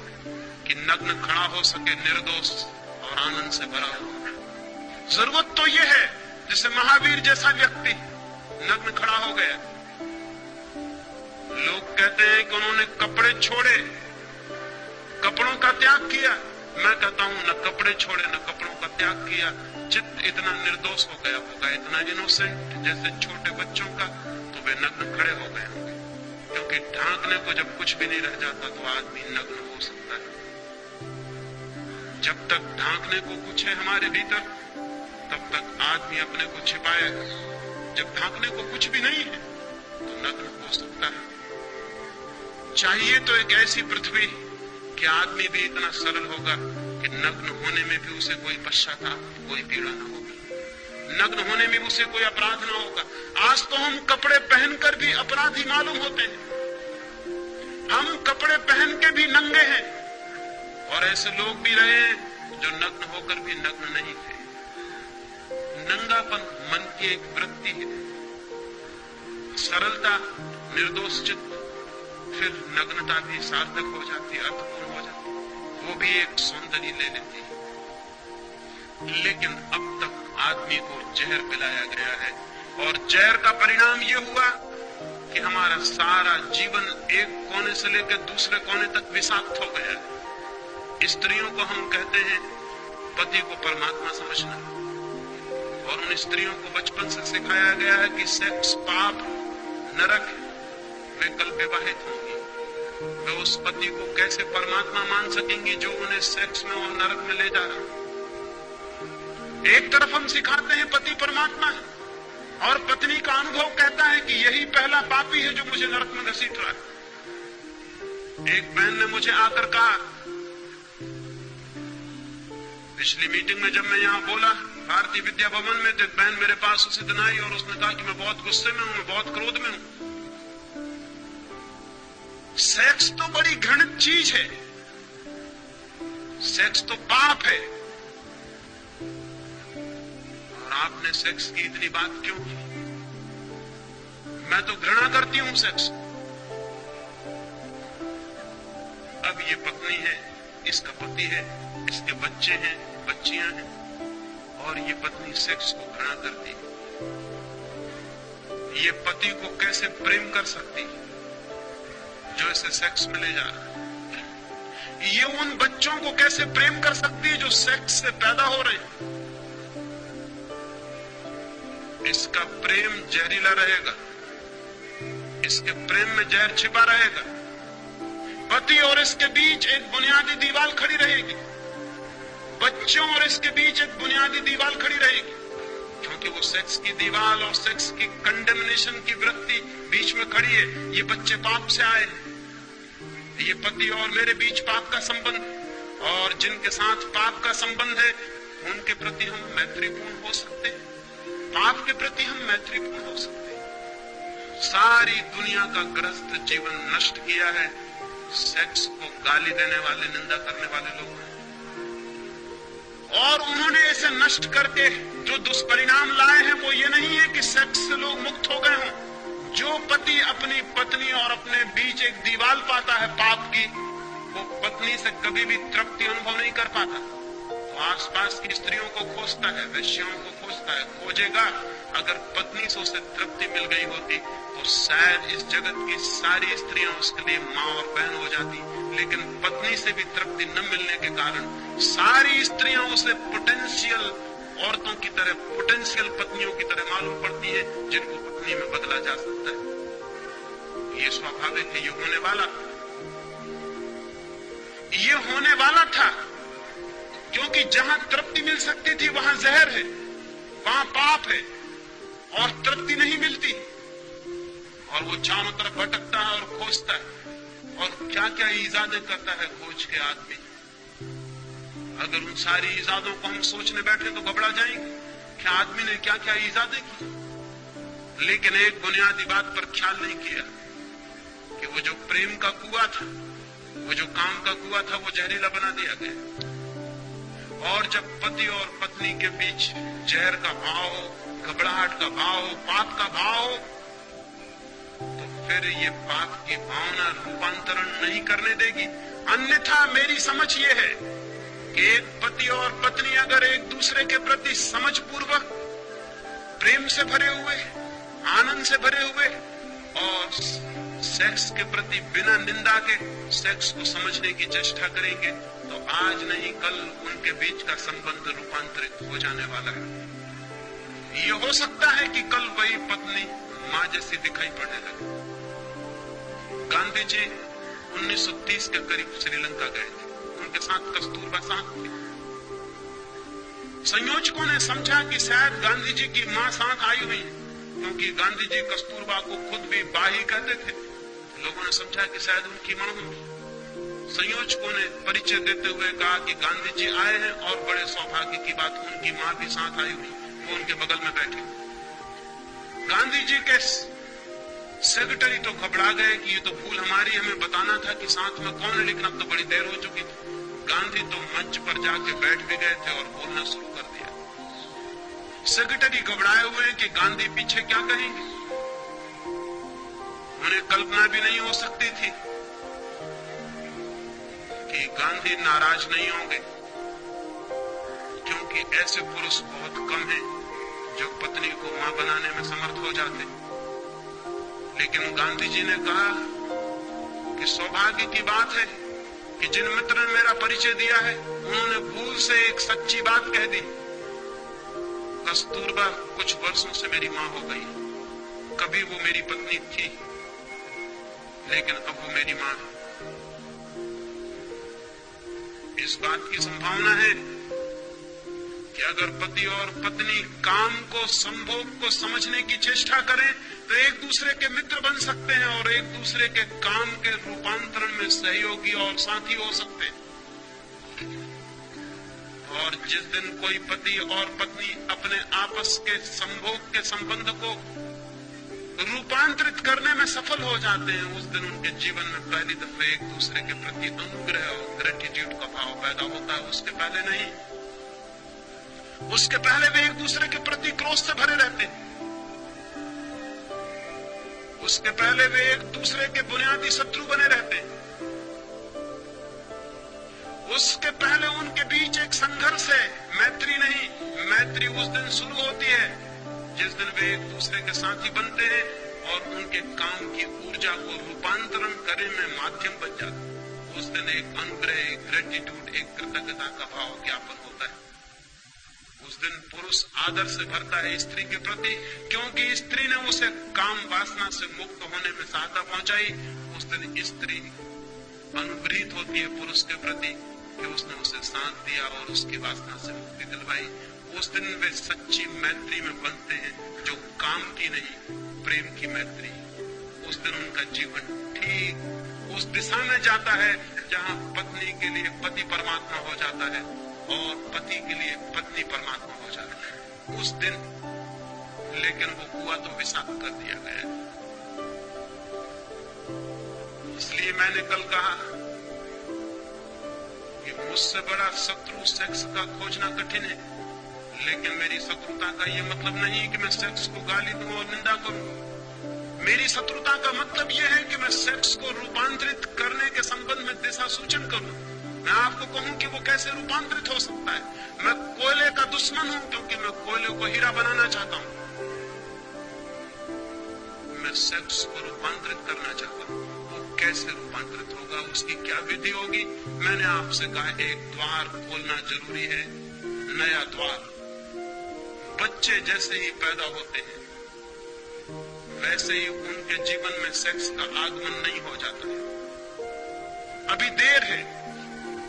कि नग्न खड़ा हो सके, निर्दोष और आनंद से भरा हुआ। जरूरत तो यह है, जैसे महावीर जैसा व्यक्ति नग्न खड़ा हो गया, लोग कहते हैं कि उन्होंने कपड़े छोड़े, कपड़ों का त्याग किया। मैं कहता हूं न कपड़े छोड़े न कपड़ों का त्याग किया, चित्त इतना निर्दोष हो गया होगा, इतना इनोसेंट जैसे छोटे बच्चों का, तो वे नग्न खड़े हो गए होंगे। क्योंकि ढांकने को जब कुछ भी नहीं रह जाता तो आदमी नग्न हो सकता है। जब तक ढांकने को कुछ है हमारे भीतर, तब तक आदमी अपने को छिपाएगा। जब ढांकने को कुछ भी नहीं है तो नग्न हो सकता है। चाहिए तो एक ऐसी पृथ्वी कि आदमी भी इतना सरल होगा कि नग्न होने में भी उसे कोई पश्चाताप, कोई पीड़ा न होगी, नग्न होने में उसे कोई अपराध न होगा। आज तो हम कपड़े पहनकर भी अपराधी मालूम होते हैं, हम कपड़े पहन के भी नंगे हैं, और ऐसे लोग भी रहे हैं जो नग्न होकर भी नग्न नहीं थे। नंगापन मन की एक वृत्ति है, सरलता, निर्दोष चित्त, फिर नग्नता भी सार्थक हो जाती है, अर्थपूर्ण हो जाती है, वो भी एक सौंदर्य ले लेती है। लेकिन अब तक आदमी को जहर पिलाया गया है, और जहर का परिणाम ये हुआ कि हमारा सारा जीवन एक कोने से लेकर दूसरे कोने तक विषाक्त हो गया है। स्त्रियों को हम कहते हैं पति को परमात्मा समझना, और उन स्त्रियों को बचपन से सिखाया गया है कि सेक्स पाप, नरक है, वे कल विवाहित होंगी, वे उस पति को कैसे परमात्मा मान सकेंगी जो उन्हें सेक्स में और नरक में ले जा रहा। एक तरफ हम सिखाते हैं पति परमात्मा है, और पत्नी का अनुभव कहता है कि यही पहला पापी है जो मुझे नरक में घसीट रहा है। एक बहन ने मुझे आकर कहा, पिछली मीटिंग में जब मैं यहां बोला भारतीय विद्या भवन में, तो एक बहन मेरे पास उसी दिन आई और उसने कहा कि मैं बहुत गुस्से में हूं, मैं बहुत क्रोध में हूं। सेक्स तो बड़ी घृणित चीज है, सेक्स तो पाप है, और आपने सेक्स की इतनी बात क्यों की? मैं तो घृणा करती हूं सेक्स। अब ये पत्नी है, इसका पति है, इसके बच्चे हैं, बच्चियां हैं, और ये पत्नी सेक्स को घृणा करती है। ये पति को कैसे प्रेम कर सकती है जो इसे सेक्स में ले जा रहा है? ये उन बच्चों को कैसे प्रेम कर सकती है जो सेक्स से पैदा हो रहे हैं? इसका प्रेम जहरीला रहेगा, इसके प्रेम में जहर छिपा रहेगा। पति और इसके बीच एक बुनियादी दीवार खड़ी रहेगी, बच्चों और इसके बीच एक बुनियादी दीवार खड़ी रहेगी, क्योंकि वो सेक्स की दीवार और सेक्स की कंडेमनेशन की वृत्ति बीच में खड़ी है। ये बच्चे पाप से आए, ये पति और मेरे बीच पाप का संबंध, और जिनके साथ पाप का संबंध है उनके प्रति हम मैत्रीपूर्ण हो सकते हैं, पाप के प्रति हम मैत्रीपूर्ण हो सकते हैं। सारी दुनिया का ग्रस्त जीवन नष्ट किया है सेक्स को गाली देने वाले, निंदा करने वाले लोग हैं, और उन्होंने इसे नष्ट करके जो दुष्परिणाम लाए हैं वो ये नहीं है कि सेक्स से लोग मुक्त हो गए हों। जो पति अपनी पत्नी और अपने बीच एक दीवार पाता है पाप की, वो पत्नी से कभी भी तृप्ति अनुभव नहीं कर पाता, तो आसपास की स्त्रियों को खोजता है, वेश्याओं को खोजता है, खोजेगा। अगर पत्नी से उसे तृप्ति मिल गई होती तो शायद इस जगत की सारी स्त्रियां उसके लिए माँ और बहन हो जाती, लेकिन पत्नी से भी तृप्ति न मिलने के कारण सारी स्त्रियां उसे पोटेंशियल औरतों की तरह, पोटेंशियल पत्नियों की तरह मालूम पड़ती है, जिनको पत्नी में बदला जा सकता है। ये स्वाभाविक है, ये होने वाला था, क्योंकि जहां तृप्ति मिल सकती थी वहां जहर है, वहां पाप है, और तृप्ति नहीं मिलती, और वो चारों तरफ भटकता है और खोजता है, और क्या क्या इजादें करता है खोज के आदमी। अगर उन सारी इजादों को हम सोचने बैठे तो घबरा जाएंगे कि आदमी ने क्या क्या इजादें की, लेकिन एक बुनियादी बात पर ख्याल नहीं किया कि वो जो प्रेम का कुआं था, वो जो काम का कुआं था, वो जहरीला बना दिया गया। और जब पति और पत्नी के बीच जहर का भाव हो, घबराहट का भाव हो, पाप का भाव हो, तो फिर ये पाप की भावना रूपांतरण नहीं करने देगी। अन्यथा मेरी समझ ये है कि एक पति और पत्नी अगर एक दूसरे के प्रति समझ पूर्वक, प्रेम से भरे हुए, आनंद से भरे हुए और सेक्स के प्रति बिना निंदा के सेक्स को समझने की चेष्टा करेंगे तो आज नहीं कल उनके बीच का संबंध रूपांतरित हो जाने वाला है। ये हो सकता है कि कल वही पत्नी मां जैसी दिखाई पड़ने लगे। गांधी जी 1930 के करीब श्रीलंका गए थे, उनके साथ कस्तूरबा साथ थी। संयोजकों ने समझा कि शायद गांधी जी की मां साथ आई हुई है, क्योंकि गांधी जी कस्तूरबा को खुद भी बाही कहते थे। लोगों ने समझा कि शायद उनकी मां होगी। संयोजकों ने परिचय देते हुए कहा कि गांधी जी आए हैं और बड़े सौभाग्य की बात, उनकी मां भी साथ आई हुई, वो उनके बगल में बैठी। गांधी जी के सेक्रेटरी तो घबरा गए कि ये तो भूल हमारी, हमें बताना था कि साथ में कौन है, लेकिन अब तो बड़ी देर हो चुकी थी। गांधी तो मंच पर जाके बैठ भी गए थे और बोलना शुरू कर दिया। सेक्रेटरी घबराए हुए हैं कि गांधी पीछे क्या कहेंगे। उन्हें कल्पना भी नहीं हो सकती थी कि गांधी नाराज नहीं होंगे, क्योंकि ऐसे पुरुष बहुत कम हैं जो पत्नी को मां बनाने में समर्थ हो जाते। लेकिन गांधी जी ने कहा कि सौभाग्य की बात है कि जिन मित्र ने मेरा परिचय दिया है उन्होंने भूल से एक सच्ची बात कह दी। कस्तूरबा कुछ वर्षों से मेरी मां हो गई, कभी वो मेरी पत्नी थी लेकिन अब वो मेरी मां है। इस बात की संभावना है कि अगर पति और पत्नी काम को, संभोग को समझने की चेष्टा करें तो एक दूसरे के मित्र बन सकते हैं और एक दूसरे के काम के रूपांतरण में सहयोगी और साथी हो सकते हैं। और जिस दिन कोई पति और पत्नी अपने आपस के संभोग के संबंध को रूपांतरित करने में सफल हो जाते हैं, उस दिन उनके जीवन में पहली दफे एक दूसरे के प्रति अनुग्रह और ग्रेटिट्यूड का भाव पैदा होता है। उसके पहले नहीं। उसके पहले वे एक दूसरे के प्रति क्रोध से भरे रहते हैं। उसके पहले वे एक दूसरे के बुनियादी शत्रु बने रहते हैं। उसके पहले उनके बीच एक संघर्ष है, मैत्री नहीं। मैत्री उस दिन शुरू होती है जिस दिन वे एक दूसरे के साथी बनते हैं और उनके काम की ऊर्जा को रूपांतरण करने में माध्यम बन जाते हैं। उस दिन एक अनुग्रह, एक ग्रेटिट्यूड, एक कृतज्ञता का भाव ज्ञापन होता है। उस दिन पुरुष आदर से भरता है स्त्री के प्रति, क्योंकि स्त्री ने उसे काम वासना से मुक्त होने में सहायता पहुंचाई। उस दिन स्त्री अनुग्रहित होती है पुरुष के प्रति कि उसने उसे साथ दिया और उसकी वासना से मुक्ति दिलवाई। उस दिन वे सच्ची मैत्री में बनते हैं, जो काम की नहीं, प्रेम की मैत्री। उस दिन उनका जीवन ठीक उस दिशा में जाता है जहां पत्नी के लिए पति परमात्मा हो जाता है और पति के लिए पत्नी परमात्मा हो जाता है उस दिन। लेकिन वो कुआं तो विषाक्त कर दिया गया। इसलिए मैंने कल कहा कि मुझसे बड़ा शत्रु सेक्स का खोजना कठिन है, लेकिन मेरी शत्रुता का ये मतलब नहीं कि मैं सेक्स को गाली दूं और निंदा करूं। मेरी शत्रुता का मतलब यह है कि मैं सेक्स को रूपांतरित करने के संबंध में दिशा सूचन करूं। मैं आपको कहूं कि वो कैसे रूपांतरित हो सकता है। मैं कोयले का दुश्मन हूं क्योंकि मैं कोयले को हीरा बनाना चाहता हूं। मैं सेक्स को रूपांतरित करना चाहता हूं। वो कैसे रूपांतरित होगा, उसकी क्या विधि होगी? मैंने आपसे कहा एक द्वार खोलना जरूरी है, नया द्वार। बच्चे जैसे ही पैदा होते हैं वैसे ही उनके जीवन में सेक्स का आगमन नहीं हो जाता है। अभी देर है,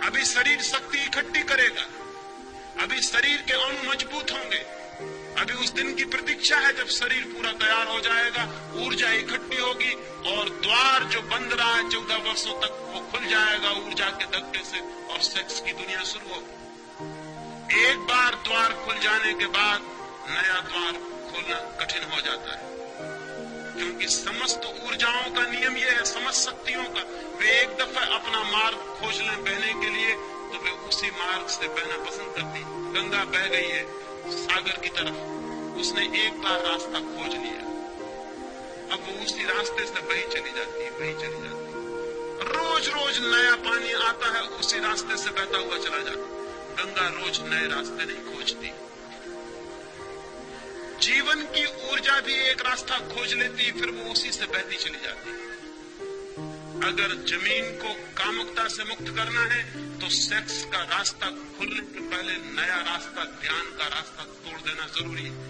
अभी शरीर शक्ति इकट्ठी करेगा, अभी शरीर के अणु मजबूत होंगे, अभी उस दिन की प्रतीक्षा है जब शरीर पूरा तैयार हो जाएगा, ऊर्जा इकट्ठी होगी और द्वार जो बंद रहा है 14 वर्षों तक वो खुल जाएगा ऊर्जा के धक्के से और सेक्स की दुनिया शुरू होगी। एक बार द्वार खुल जाने के बाद नया द्वार खोलना कठिन हो जाता है, क्योंकि समस्त ऊर्जाओं का नियम यह है, समस्त शक्तियों का। वे एक दफा अपना मार्ग खोज लें बहने के लिए तो वे उसी मार्ग से बहना पसंद करती। गंगा बह गई है सागर की तरफ, उसने एक बार रास्ता खोज लिया, अब वो उसी रास्ते से बही चली जाती है, बही चली जाती है। रोज रोज नया पानी आता है, उसी रास्ते से बहता हुआ चला जाता है। गंगा रोज नए रास्ते नहीं खोजती। जीवन की ऊर्जा भी एक रास्ता खोज लेती, फिर वो उसी से बहती चली जाती। अगर जमीन को कामुकता से मुक्त करना है तो सेक्स का रास्ता खुलने के पहले नया रास्ता, ध्यान का रास्ता तोड़ देना जरूरी है।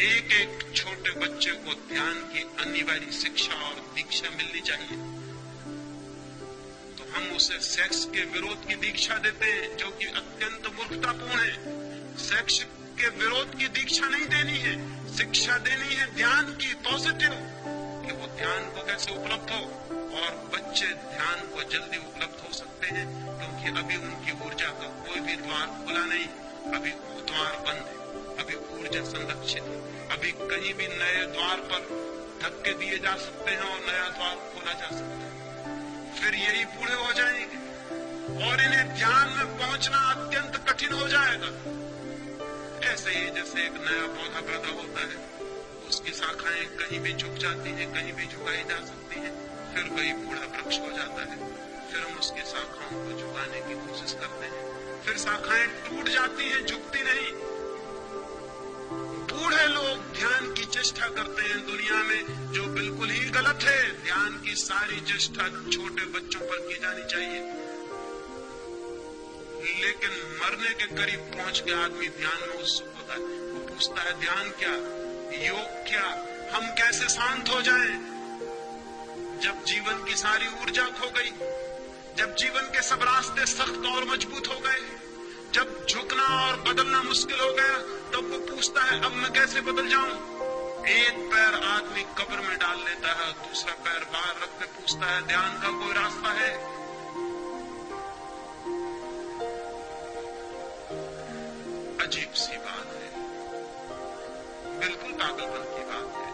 एक एक छोटे बच्चे को ध्यान की अनिवार्य शिक्षा और दीक्षा मिलनी चाहिए। तो हम उसे सेक्स के विरोध की दीक्षा देते हैं, जो कि अत्यंत मूर्खतापूर्ण है। सेक्स के विरोध की दीक्षा नहीं देनी है, शिक्षा देनी है ध्यान की, पॉजिटिव, कि वो ध्यान को कैसे उपलब्ध हो। और बच्चे ध्यान को जल्दी उपलब्ध हो सकते हैं क्योंकि अभी उनकी ऊर्जा का कोई भी द्वार खुला नहीं, अभी द्वार बंद है, अभी ऊर्जा संरक्षित है। अभी कहीं भी नए द्वार पर धक्के दिए जा सकते हैं और नया द्वार खोला जा सकता है। फिर यही बूढ़े हो जाएंगे और इन्हें ध्यान में पहुंचना अत्यंत कठिन हो जाएगा। ऐसे ही जैसे एक नया पौधा पैदा होता है, उसकी शाखाएं कहीं भी झुक जाती हैं, कहीं भी झुकाई जा सकती हैं, फिर वही बूढ़ा वृक्ष हो जाता है। फिर हम उसकी शाखाओं को झुकाने की कोशिश करते हैं, फिर शाखाएं टूट जाती हैं, झुकती नहीं। बूढ़े लोग ध्यान की चेष्टा करते हैं दुनिया में, जो बिल्कुल ही गलत है। ध्यान की सारी चेष्टा छोटे बच्चों पर की जानी चाहिए। लेकिन मरने के करीब पहुंच के आदमी ध्यान में उत्सुक होता है। वो पूछता है ध्यान क्या, योग क्या, हम कैसे शांत हो जाएं? जब जीवन की सारी ऊर्जा खो गई, जब जीवन के सब रास्ते सख्त और मजबूत हो गए, जब झुकना और बदलना मुश्किल हो गया, तब वो पूछता है अब मैं कैसे बदल जाऊं? एक पैर आदमी कब्र में डाल लेता है, दूसरा पैर बाहर रख के पूछता है ध्यान का कोई रास्ता है? अजीब सी बात है, बिल्कुल पागलपन की बात है।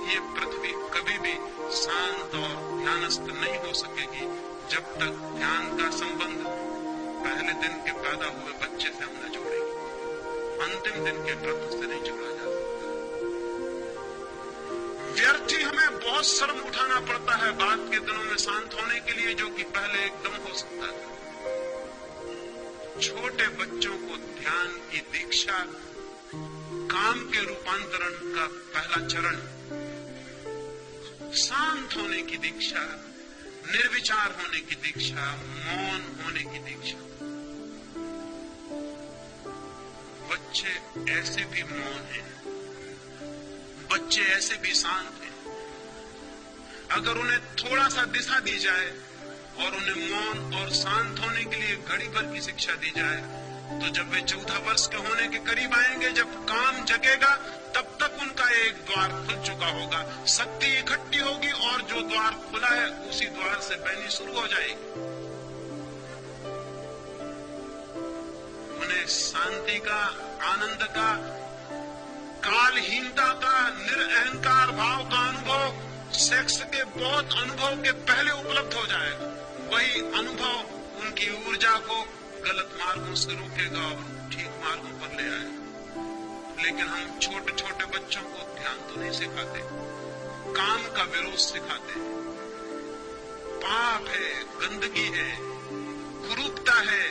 ये पृथ्वी कभी भी शांत और ध्यानस्थ नहीं हो सकेगी जब तक ध्यान का संबंध पहले दिन के पैदा हुए बच्चे से हम न जोड़ेंगे। अंतिम दिन के वृद्ध से नहीं जोड़ा जा सकता। व्यर्थ ही हमें बहुत श्रम उठाना पड़ता है बाद के दिनों में शांत होने के लिए, जो कि पहले एकदम हो सकता था। छोटे बच्चों को ध्यान की दीक्षा काम के रूपांतरण का पहला चरण, शांत होने की दीक्षा, निर्विचार होने की दीक्षा, मौन होने की दीक्षा। बच्चे ऐसे भी मौन हैं, बच्चे ऐसे भी शांत हैं। अगर उन्हें थोड़ा सा दिशा दी जाए और उन्हें मौन और शांत होने के लिए घड़ी भर की शिक्षा दी जाए, तो जब वे 14 वर्ष के होने के करीब आएंगे, जब काम जगेगा, तब तक उनका एक द्वार खुल चुका होगा, शक्ति इकट्ठी होगी और जो द्वार खुला है उसी द्वार से बहनी शुरू हो जाएगी। उन्हें शांति का, आनंद का, कालहीनता का, निरअहंकार भाव का अनुभव सेक्स के बहुत अनुभव के पहले उपलब्ध हो जाएगा। वही अनुभव उनकी ऊर्जा को गलत मार्गों से रोकेगा और ठीक मार्गों पर ले आएगा। लेकिन हम छोटे छोटे बच्चों को ध्यान तो नहीं सिखाते, काम का विरोध सिखाते। पाप है, गंदगी है, कुरूपता है,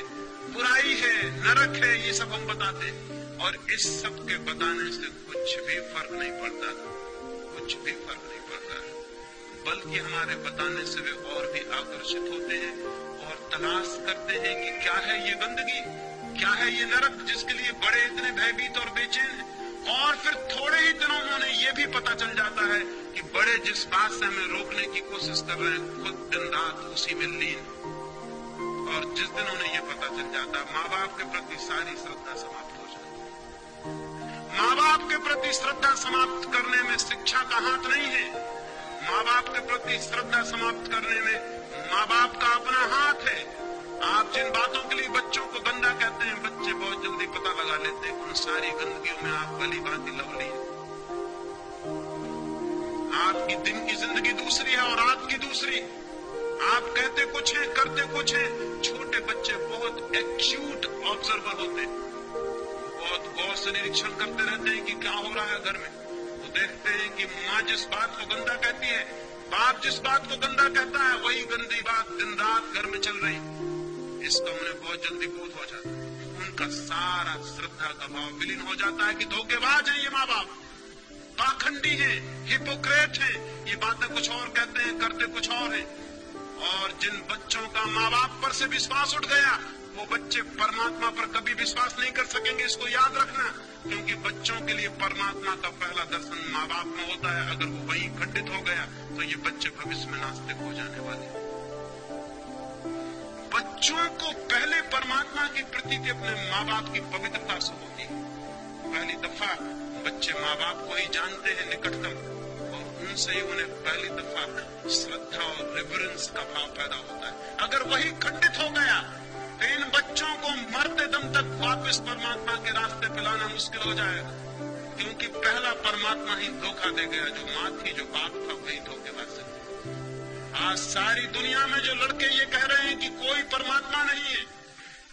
बुराई है, नरक है, ये सब हम बताते। और इस सब के बताने से कुछ भी फर्क नहीं पड़ता, कुछ भी फर्क नहीं पड़ता, बल्कि हमारे बताने से वे और भी आकर्षित होते हैं और तलाश करते हैं कि क्या है ये गंदगी, क्या है ये नरक जिसके लिए बड़े इतने भयभीत और बेचैन हैं। और फिर थोड़े ही दिनों में उन्हें ये भी पता चल जाता है कि बड़े जिस बात से हमें रोकने की कोशिश कर रहे हैं, खुद दिन रात उसी में लीन। और जिस दिन उन्हें ये पता चल जाता, माँ बाप के प्रति सारी श्रद्धा समाप्त हो जाती। माँ बाप के प्रति श्रद्धा समाप्त करने में शिक्षा का हाथ नहीं है। माँ बाप के प्रति श्रद्धा समाप्त करने में माँ बाप का अपना हाथ है। आप जिन बातों के लिए बच्चों को गंदा कहते हैं, बच्चे बहुत जल्दी पता लगा लेते हैं। उन सारी गंदगियों में आप भली भांति लवली है। आपकी दिन की जिंदगी दूसरी है और आपकी दूसरी। आप कहते कुछ है, करते कुछ है। छोटे बच्चे बहुत एक्यूट ऑब्जर्वर होते हैं, बहुत गौर से निरीक्षण करते रहते हैं कि क्या हो रहा है घर में। वो देखते हैं कि माँ जिस बात को गंदा कहती है, बाप जिस बात को गंदा कहता है, वही गंदी बात दिन रात घर में चल रही। इसका उन्हें बहुत जल्दी बोध हो जाता है। उनका सारा श्रद्धा का भाव विलीन हो जाता है कि धोखेबाज है ये माँ बाप, पाखंडी है, हिपोक्रेट है, ये बातें कुछ और कहते हैं, करते कुछ और है। और जिन बच्चों का माँ बाप पर से विश्वास उठ गया, वो बच्चे परमात्मा पर कभी विश्वास नहीं कर सकेंगे, इसको याद रखना। क्योंकि बच्चों के लिए परमात्मा का पहला दर्शन माँ बाप में होता है। अगर वो वहीं खंडित हो गया तो ये बच्चे भविष्य में नास्तिक हो जाने वाले। बच्चों को पहले परमात्मा की प्रतीति अपने माँ बाप की पवित्रता से होती है। पहली दफा बच्चे माँ बाप को ही जानते हैं निकटतम, और उनसे ही उन्हें पहली दफा श्रद्धा और रिवरेंस का भाव पैदा होता है। अगर वही खंडित हो गया तो इन बच्चों को मरते दम तक वापस परमात्मा के रास्ते पे लाना मुश्किल हो जाएगा। क्योंकि पहला परमात्मा ही धोखा दे गया, जो माँ थी, जो बाप था, वही धोखेबाज है। आज सारी दुनिया में जो लड़के ये कह रहे हैं कि कोई परमात्मा नहीं है,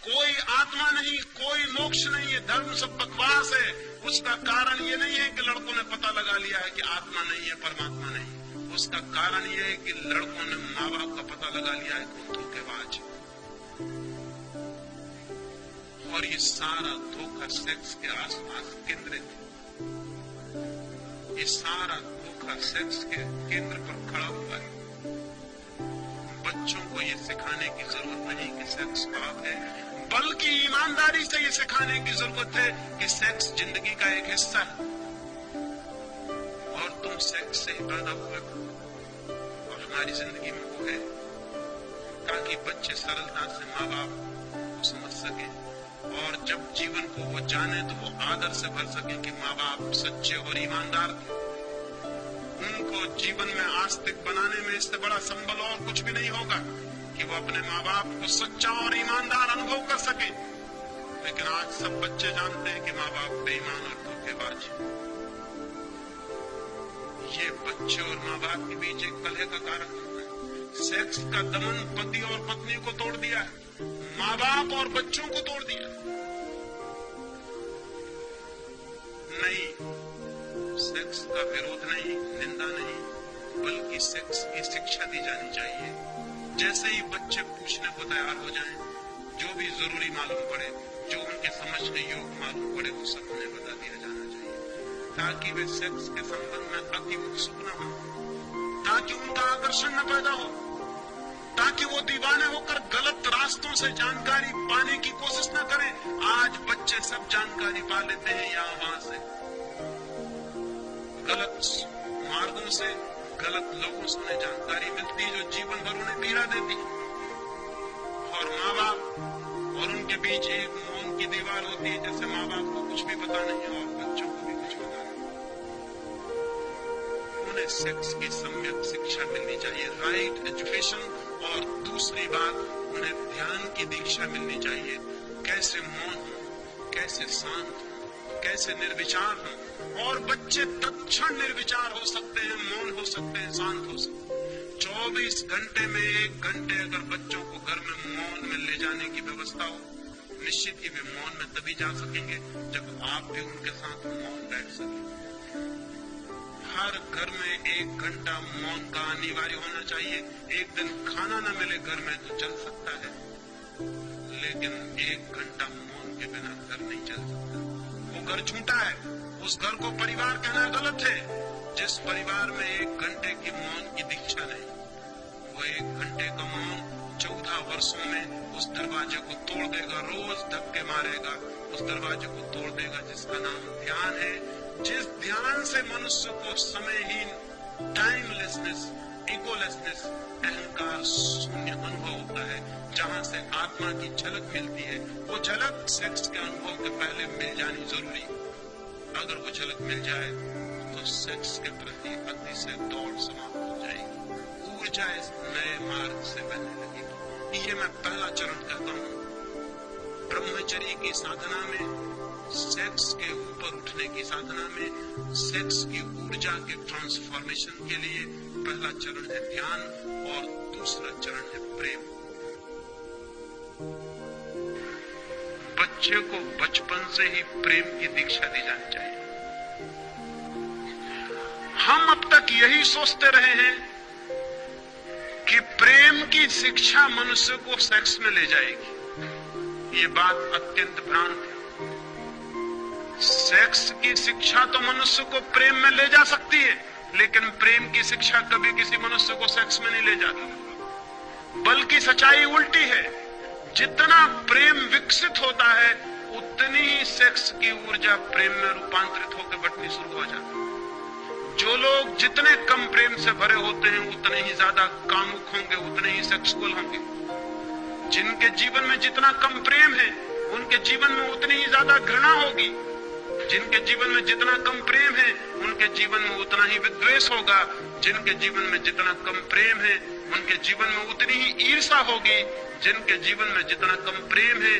कोई आत्मा नहीं, कोई मोक्ष नहीं है, धर्म सब बकवास है, उसका कारण ये नहीं है कि लड़कों ने पता लगा लिया है कि आत्मा नहीं है, परमात्मा नहीं। उसका कारण ये है कि लड़कों ने माँ बाप का पता लगा लिया है कि धोखेबाज। और ये सारा धोखा सेक्स के आसपास केंद्रित है। ये सारा धोखा सेक्स के केंद्र पर खड़ा हुआ है। बच्चों को ये सिखाने की जरूरत नहीं कि सेक्स पाप है, बल्कि ईमानदारी से ये सिखाने की जरूरत है कि सेक्स जिंदगी का एक हिस्सा है और तुम सेक्स से ही पैदा हुए और हमारी जिंदगी में वो है, ताकि बच्चे सरलता से माँ बाप को समझ सके और जब जीवन को वो जाने तो वो आदर से भर सके कि माँ बाप सच्चे और ईमानदार थे। उनको जीवन में आस्तिक बनाने में इससे बड़ा संबल और कुछ भी नहीं होगा कि वो अपने माँ बाप को सच्चा और ईमानदार अनुभव कर सके। लेकिन आज सब बच्चे जानते हैं कि माँ बाप बेईमान और धोखेबाज। ये बच्चे और माँ बाप के बीच एक कलह का कारण बनता है। सेक्स का दमन पति और पत्नी को तोड़ दिया है, माँ बाप और बच्चों को तोड़ दिया। नहीं, सेक्स का विरोध नहीं, निंदा नहीं, बल्कि सेक्स की शिक्षा दी जानी चाहिए। जैसे ही बच्चे पूछने को तैयार हो जाएं, जो भी जरूरी मालूम पड़े, जो उनके समझ के योग मालूम पड़े, वो सब उन्हें बता दिया जाना चाहिए, ताकि वे सेक्स के संबंध में अति उत्सुक न हो, ताकि उनका आकर्षण न पैदा हो, ताकि वो दीवाने होकर गलत रास्तों से जानकारी पाने की कोशिश न करें। आज बच्चे सब जानकारी पा लेते हैं यहाँ वहां से, गलत मार्गों से, गलत लोगों से उन्हें जानकारी मिलती है जो जीवन भर उन्हें पीड़ा देती है। और माँ बाप और उनके बीच एक मौन की दीवार होती है, जैसे माँ बाप को कुछ भी पता नहीं और बच्चों को भी कुछ पता नहीं। उन्हें सेक्स की सम्यक शिक्षा मिलनी चाहिए, राइट एजुकेशन। और दूसरी बात, उन्हें ध्यान की दीक्षा मिलनी चाहिए, कैसे मौन हो, कैसे शांत हो, कैसे निर्विचार हो। और बच्चे तत्क्षण निर्विचार हो सकते हैं, मौन हो सकते हैं, शांत हो सकते हैं। 24 घंटे में 1 घंटे अगर बच्चों को घर में मौन में ले जाने की व्यवस्था हो, निश्चित ही वे मौन में तभी जा सकेंगे जब आप भी उनके साथ मौन बैठ सकें। हर घर में 1 घंटा मौन का अनिवार्य होना चाहिए। एक दिन खाना न मिले घर में तो चल सकता है, लेकिन 1 घंटा मौन के बिना घर नहीं चल सकता। वो घर झूठा है, उस घर को परिवार कहना गलत है जिस परिवार में 1 घंटे की मौन की दीक्षा नहीं। वो 1 घंटे का मौन 14 वर्षों में उस दरवाजे को तोड़ देगा, रोज धक्के मारेगा, उस दरवाजे को तोड़ देगा जिसका नाम ध्यान है। जिस ध्यान से मनुष्य को समयहीन, टाइमलेसनेस, इगोलेसनेस, अहंकार शून्य अनुभव होता है, जहां से आत्मा की झलक मिलती है। वो झलक सेक्स के अनुभव के पहले मिल जानी जरूरी। अगर वो झलक मिल जाए तो सेक्स के प्रति अतिशय दौड़ समाप्त हो जाएगी, ऊर्जा इस नए मार्ग से बहने लगेगी। ये मैं पहला चरण कहता हूँ। ब्रह्मचर्य की साधना में, सेक्स के ऊपर उठने की साधना में, सेक्स की ऊर्जा के ट्रांसफॉर्मेशन के लिए पहला चरण है ध्यान और दूसरा चरण है प्रेम। बच्चे को बचपन से ही प्रेम की दीक्षा दी जानी चाहिए। हम अब तक यही सोचते रहे हैं कि प्रेम की शिक्षा मनुष्य को सेक्स में ले जाएगी। ये बात अत्यंत भ्रांत है। सेक्स की शिक्षा तो मनुष्य को प्रेम में ले जा सकती है, लेकिन प्रेम की शिक्षा कभी किसी मनुष्य को सेक्स में नहीं ले जाती। बल्कि सच्चाई उल्टी है, जितना प्रेम विकसित होता है उतनी ही सेक्स की ऊर्जा प्रेम में रूपांतरित होकर बढ़नी शुरू हो जाती है। जो लोग जितने कम प्रेम से भरे होते हैं उतने ही ज्यादा कामुक होंगे, उतने ही सेक्सुअल होंगे। जिनके जीवन में जितना कम प्रेम है उनके जीवन में उतनी ही ज्यादा घृणा होगी। जिनके जीवन में जितना कम प्रेम है उनके जीवन में उतना ही विद्वेष होगा। जिनके जीवन में जितना कम प्रेम है उनके जीवन में उतनी ही ईर्ष्या होगी। जिनके जीवन में जितना कम प्रेम है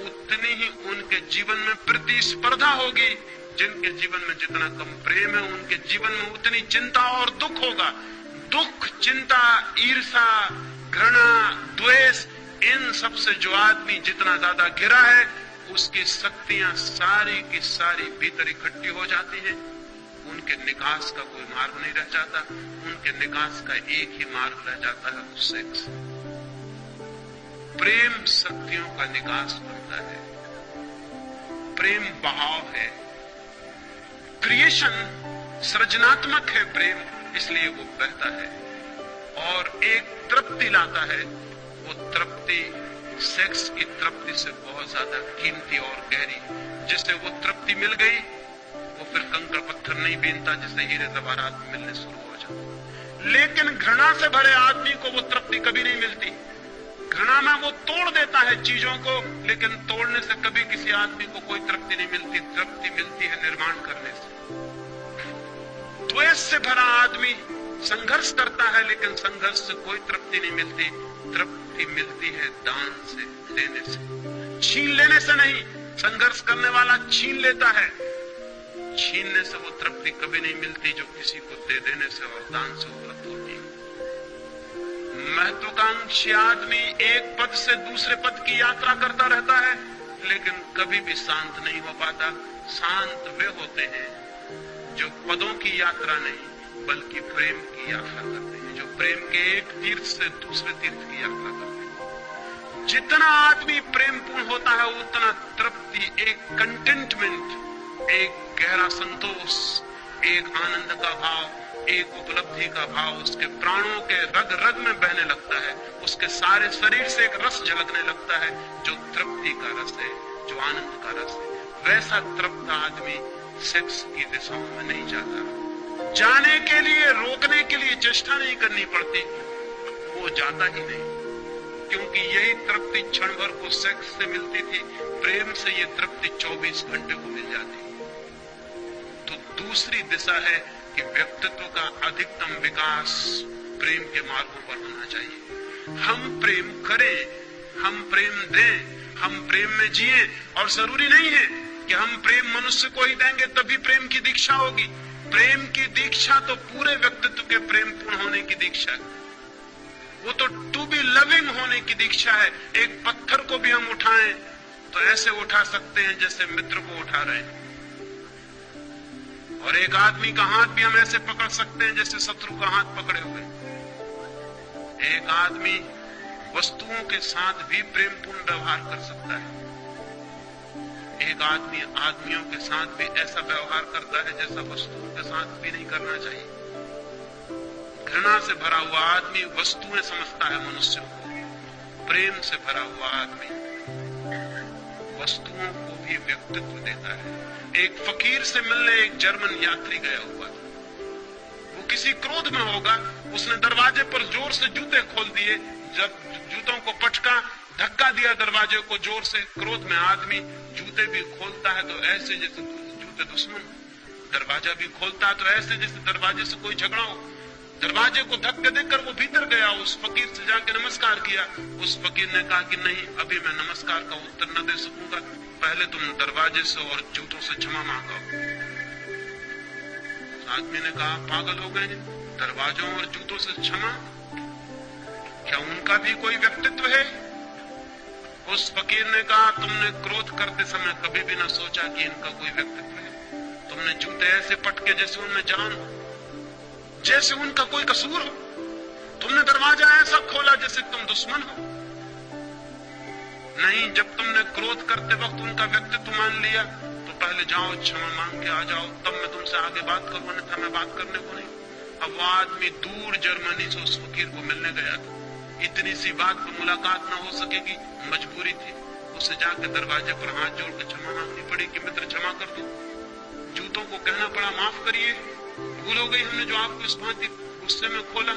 उतनी ही उनके जीवन में प्रतिस्पर्धा होगी। जिनके जीवन में जितना कम प्रेम है उनके जीवन में उतनी चिंता और दुख होगा। दुख, चिंता, ईर्ष्या, घृणा, द्वेष, इन सब से जो आदमी जितना ज्यादा घिरा है उसकी शक्तियां सारी की सारी भीतर इकट्ठी हो जाती हैं। उनके निकास का कोई मार्ग नहीं रह जाता। उनके निकास का एक ही मार्ग रह जाता है, वो सेक्स। प्रेम शक्तियों का निकास बनता है। प्रेम बहाव है। क्रिएशन सृजनात्मक है प्रेम, इसलिए वो बहता है और एक तृप्ति लाता है। वो तृप्ति सेक्स की तृप्ति से बहुत ज्यादा कीमती और गहरी। जिसे वो तृप्ति मिल गई वो फिर कंकड़ पत्थर नहीं बीनता, जिसे हीरे जवाहरात मिलने शुरू हो जाते। लेकिन घृणा से भरे आदमी को वो तृप्ति कभी नहीं मिलती। घृणा में वो तोड़ देता है चीजों को, लेकिन तोड़ने से कभी किसी आदमी को कोई तृप्ति नहीं मिलती। तृप्ति मिलती है निर्माण करने से। द्वेष से भरा आदमी संघर्ष करता है, लेकिन संघर्ष से कोई तृप्ति नहीं मिलती। तृप्ति मिलती है दान से, देने से, छीन लेने से नहीं। संघर्ष करने वाला छीन लेता है, छीनने से वो तृप्ति कभी नहीं मिलती जो किसी को दे देने से और दान से उपलब्ध होती है। महत्वाकांक्षी आदमी एक पद से दूसरे पद की यात्रा करता रहता है, लेकिन कभी भी शांत नहीं हो पाता। शांत वे होते हैं जो पदों की यात्रा नहीं बल्कि प्रेम की यात्रा करते हैं, जो प्रेम के एक तीर्थ से दूसरे तीर्थ की यात्रा करते हैं। जितना आदमी प्रेमपूर्ण होता है उतना तृप्ति, एक कंटेंटमेंट, एक गहरा संतोष, एक आनंद का भाव, एक उपलब्धि का भाव उसके प्राणों के रग रग में बहने लगता है। उसके सारे शरीर से एक रस झलकने लगता है जो तृप्ति का रस है, जो आनंद का रस है। वैसा तृप्त आदमी सेक्स की दिशाओं में नहीं जाता। जाने के लिए, रोकने के लिए चेष्टा नहीं करनी पड़ती, वो जाता ही नहीं। क्योंकि यही तृप्ति क्षण भर को सेक्स से मिलती थी, प्रेम से ये तृप्ति 24 घंटे को मिल जाती। तो दूसरी दिशा है कि व्यक्तित्व का अधिकतम विकास प्रेम के मार्गों पर होना चाहिए। हम प्रेम करें, हम प्रेम दें, हम प्रेम में जिए। और जरूरी नहीं है कि हम प्रेम मनुष्य को ही देंगे तभी प्रेम की दीक्षा होगी। प्रेम की दीक्षा तो पूरे व्यक्तित्व के प्रेम पूर्ण होने की दीक्षा है। वो तो टू बी लविंग होने की दीक्षा है। एक पत्थर को भी हम उठाएं तो ऐसे उठा सकते हैं जैसे मित्र को उठा रहे हैं, और एक आदमी का हाथ भी हम ऐसे पकड़ सकते हैं जैसे शत्रु का हाथ पकड़े हुए। एक आदमी वस्तुओं के साथ भी प्रेमपूर्ण व्यवहार कर सकता है। एक आदमी आदमियों के साथ भी ऐसा व्यवहार करता है जैसा वस्तुओं के साथ भी नहीं करना चाहिए। घृणा से भरा हुआ आदमी वस्तुएं समझता है मनुष्यों को। प्रेम से भरा हुआ आदमी वस्तुओं को भी व्यक्तित्व देता है। एक फकीर से मिलने एक जर्मन यात्री गया हुआ था। वो किसी क्रोध में होगा, उसने दरवाजे पर जोर से जूते खोल दिए। जब जूतों को पटका, धक्का दिया दरवाजे को जोर से। क्रोध में आदमी जूते भी खोलता है तो ऐसे जैसे जूते दुश्मन, दरवाजा भी खोलता है तो ऐसे जैसे दरवाजे से कोई झगड़ा हो। दरवाजे को धक्के देकर वो भीतर गया, उस फकीर से जाके नमस्कार किया। उस फकीर ने कहा कि नहीं, अभी मैं नमस्कार का उत्तर न दे सकूंगा, पहले तुम दरवाजे से और जूतों से क्षमा मांगो। आदमी ने कहा पागल हो गए, दरवाजों और जूतों से क्षमा? क्या उनका भी कोई व्यक्तित्व है? उस फकीर ने कहा तुमने क्रोध करते समय कभी भी न सोचा कि इनका कोई व्यक्तित्व है। तुमने जूते ऐसे पटके जैसे उनमें जान हो, जैसे उनका कोई कसूर हो। तुमने दरवाजा ऐसा खोला जैसे तुम दुश्मन हो। नहीं, जब तुमने क्रोध करते वक्त उनका व्यक्तित्व मान लिया तो पहले जाओ क्षमा मांग के आ जाओ, तब मैं तुमसे आगे बात करूं, अन्यथा मैं बात करने को नहीं। अब वो आदमी दूर जर्मनी से उस फकीर को मिलने गया था, इतनी सी बात पर मुलाकात ना हो सकेगी, मजबूरी थी, उसे जाकर दरवाजे पर हाथ जोड़ कर क्षमा मांगनी पड़ी कि मित्र क्षमा कर दो। जूतों को कहना पड़ा माफ करिए, भूल हो गई हमने जो आपको इस भांति गुस्से में खोला।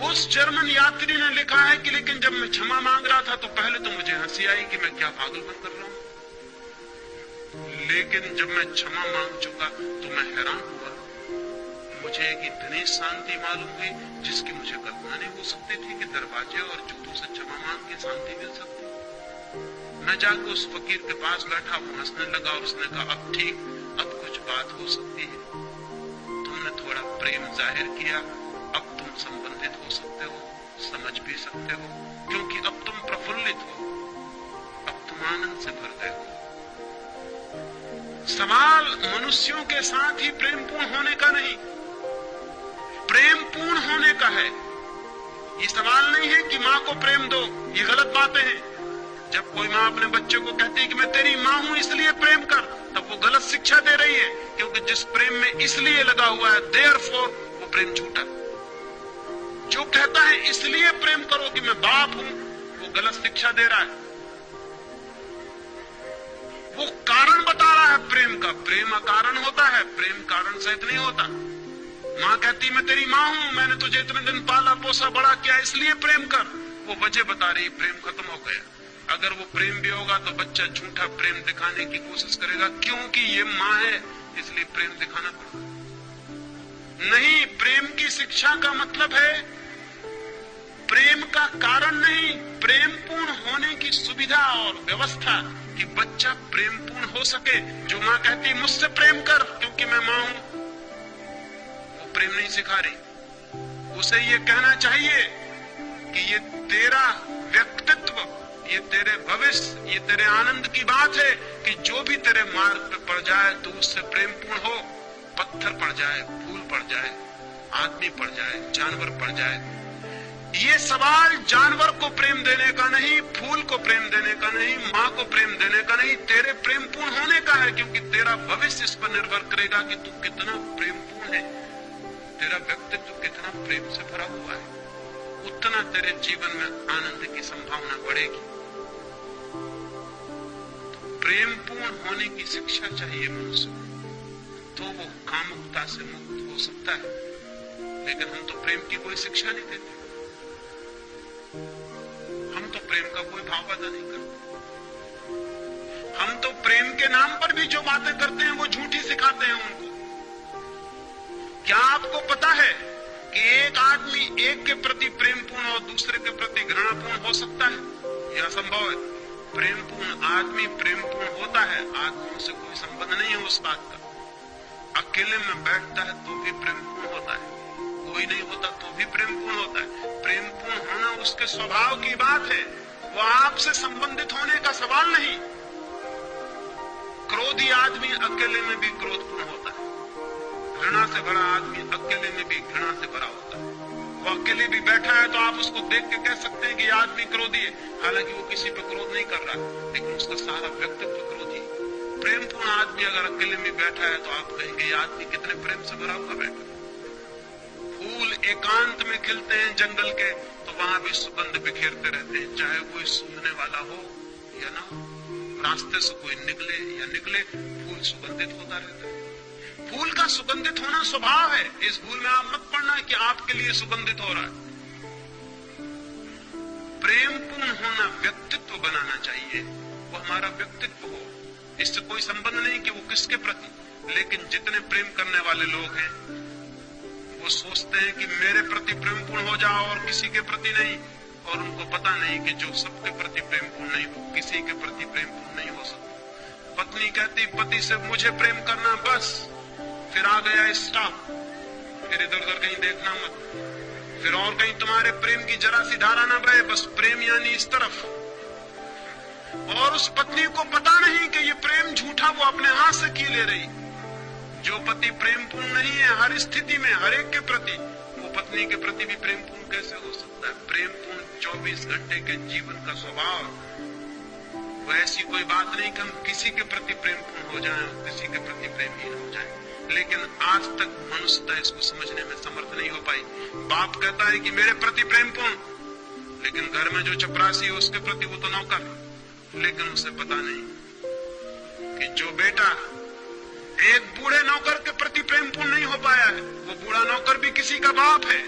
उस जर्मन यात्री ने लिखा है कि लेकिन जब मैं क्षमा मांग रहा था तो पहले तो मुझे हंसी आई कि मैं क्या पागलपन कर रहा हूं, लेकिन जब मैं क्षमा मांग चुका तो मैं हैरान हुआ, मुझे एक इतनी शांति मालूम हुई जिसकी मुझे कल्पना नहीं हो सकती थी कि दरवाजे और जूतों से क्षमा मांग के शांति मिल सकती। मैं जाकर उस फकीर के पास बैठा, वो हंसने लगा और उसने कहा अब ठीक, अब कुछ बात हो सकती है, तुमने थोड़ा प्रेम जाहिर किया, अब तुम संबंधित हो सकते हो, समझ भी सकते हो, क्योंकि अब तुम प्रफुल्लित हो, अब तुम आनंद से भर गए हो। सवाल मनुष्यों के साथ ही प्रेम पूर्ण होने का नहीं, प्रेम पूर्ण होने का है। ये सवाल नहीं है कि मां को प्रेम दो, ये गलत बातें हैं। जब कोई मां अपने बच्चे को कहती है कि मैं तेरी मां हूं इसलिए प्रेम कर, तब वो गलत शिक्षा दे रही है, क्योंकि जिस प्रेम में इसलिए लगा हुआ है देयरफॉर वो प्रेम झूठा। जो कहता है इसलिए प्रेम करो कि मैं बाप हूं, वो गलत शिक्षा दे रहा है, वो कारण बता रहा है प्रेम का। प्रेम अकारण होता है, प्रेम कारण सहित नहीं होता। मां कहती मैं तेरी मां हूं, मैंने तुझे इतने दिन पाला पोसा बड़ा किया इसलिए प्रेम कर, वो वजह बता रही, प्रेम खत्म हो गया। अगर वो प्रेम भी होगा तो बच्चा झूठा प्रेम दिखाने की कोशिश करेगा, क्योंकि ये मां है इसलिए प्रेम दिखाना पड़ेगा। नहीं, प्रेम की शिक्षा का मतलब है प्रेम का कारण नहीं, प्रेम पूर्ण होने की सुविधा और व्यवस्था कि बच्चा प्रेम पूर्ण हो सके। जो मां कहती मुझसे प्रेम कर क्योंकि मैं मां हूं, वो प्रेम नहीं सिखा रही। उसे ये कहना चाहिए कि ये तेरा व्यक्तित्व, ये तेरे भविष्य, ये तेरे आनंद की बात है कि जो भी तेरे मार्ग पे पड़ जाए तो उससे प्रेम पूर्ण हो। पत्थर पड़ जाए, फूल पड़ जाए, आदमी पड़ जाए, जानवर पड़ जाए, ये सवाल जानवर को प्रेम देने का नहीं, फूल को प्रेम देने का नहीं, मां को प्रेम देने का नहीं, तेरे प्रेम पूर्ण होने का है, क्योंकि तेरा भविष्य इस पर निर्भर करेगा कि तू कितना प्रेम पूर्ण है, तेरा व्यक्तित्व कितना प्रेम से भरा हुआ है, उतना तेरे जीवन में आनंद की संभावना बढ़ेगी। तो प्रेम पूर्ण होने की शिक्षा चाहिए मनुष्य को, तो वो कामुकता से मुक्त हो सकता है। लेकिन हम तो प्रेम की कोई शिक्षा नहीं देते, हम तो प्रेम का कोई भाव पैदा नहीं करते, हम तो प्रेम के नाम पर भी जो बातें करते हैं वो झूठी सिखाते हैं उनको। क्या आपको पता है कि एक आदमी एक के प्रति प्रेमपूर्ण और दूसरे के प्रति घृणापूर्ण हो सकता है? यह असंभव है। प्रेमपूर्ण आदमी प्रेमपूर्ण होता है, आत्माओं से कोई संबंध नहीं है उस बात का। अकेले में बैठता है तो भी प्रेमपूर्ण होता है, कोई नहीं होता तो भी प्रेमपूर्ण होता है। प्रेमपूर्ण होना उसके स्वभाव की बात है, वो आपसे संबंधित होने का सवाल नहीं। क्रोधी आदमी अकेले में भी क्रोधपूर्ण होता है, घृणा से भरा आदमी अकेले में भी घृणा से भरा होता है। वो अकेले भी बैठा है तो आप उसको देख के कह सकते हैं कि ये आदमी क्रोधी है, हालांकि वो किसी पे क्रोध नहीं कर रहा, लेकिन उसका सारा व्यक्तित्व क्रोधी है। प्रेमपूर्ण आदमी अगर अकेले में बैठा है तो आप कहेंगे ये आदमी कितने प्रेम से भरा हुआ बैठा। फूल एकांत में खिलते हैं जंगल के तो वहां भी सुगंध बिखेरते रहते हैं, चाहे कोई सूंघने वाला हो या ना हो। रास्ते से कोई निकले या निकले, फूल सुगंधित होता रहता है। फूल का सुगंधित होना स्वभाव है, इस भूल में आप मत पड़ना कि आपके लिए सुगंधित हो रहा है। प्रेमपूर्ण होना व्यक्तित्व बनाना चाहिए, वो हमारा व्यक्तित्व हो, इससे कोई संबंध नहीं कि वो किसके प्रति। लेकिन जितने प्रेम करने वाले लोग हैं वो सोचते हैं कि मेरे प्रति प्रेमपूर्ण हो जाओ और किसी के प्रति नहीं, और उनको पता नहीं कि जो सबके प्रति प्रेमपूर्ण नहीं वो किसी के प्रति प्रेमपूर्ण नहीं हो सकता। पत्नी कहती पति से मुझे प्रेम करना बस, फिर आ गया स्टॉप, फिर इधर उधर कहीं देखना मत, फिर और कहीं तुम्हारे प्रेम की जरा सी धारा ना बहे, बस प्रेम यानी इस तरफ। और उस पत्नी को पता नहीं कि ये प्रेम झूठा वो अपने हाथ से की ले रही। जो पति प्रेमपूर्ण नहीं है हर स्थिति में हर एक के प्रति, वो वो पत्नी के प्रति भी प्रेमपूर्ण कैसे हो सकता है? प्रेमपूर्ण 24 घंटे के जीवन का स्वभाव, वो ऐसी कोई बात नहीं कि हम किसी के प्रति प्रेमपूर्ण हो जाएं और किसी के प्रति प्रेमहीन हो जाएं। लेकिन आज तक मनुष्यता इसको समझने में समर्थ नहीं हो पाई। बाप कहता है कि मेरे प्रति प्रेमपूर्ण, लेकिन घर में जो चपरासी है उसके प्रति वो तो नौकर। लेकिन उसे पता नहीं कि जो बेटा एक बूढ़े नौकर के प्रति प्रेमपूर्ण नहीं हो पाया है, वो बूढ़ा नौकर भी किसी का बाप है।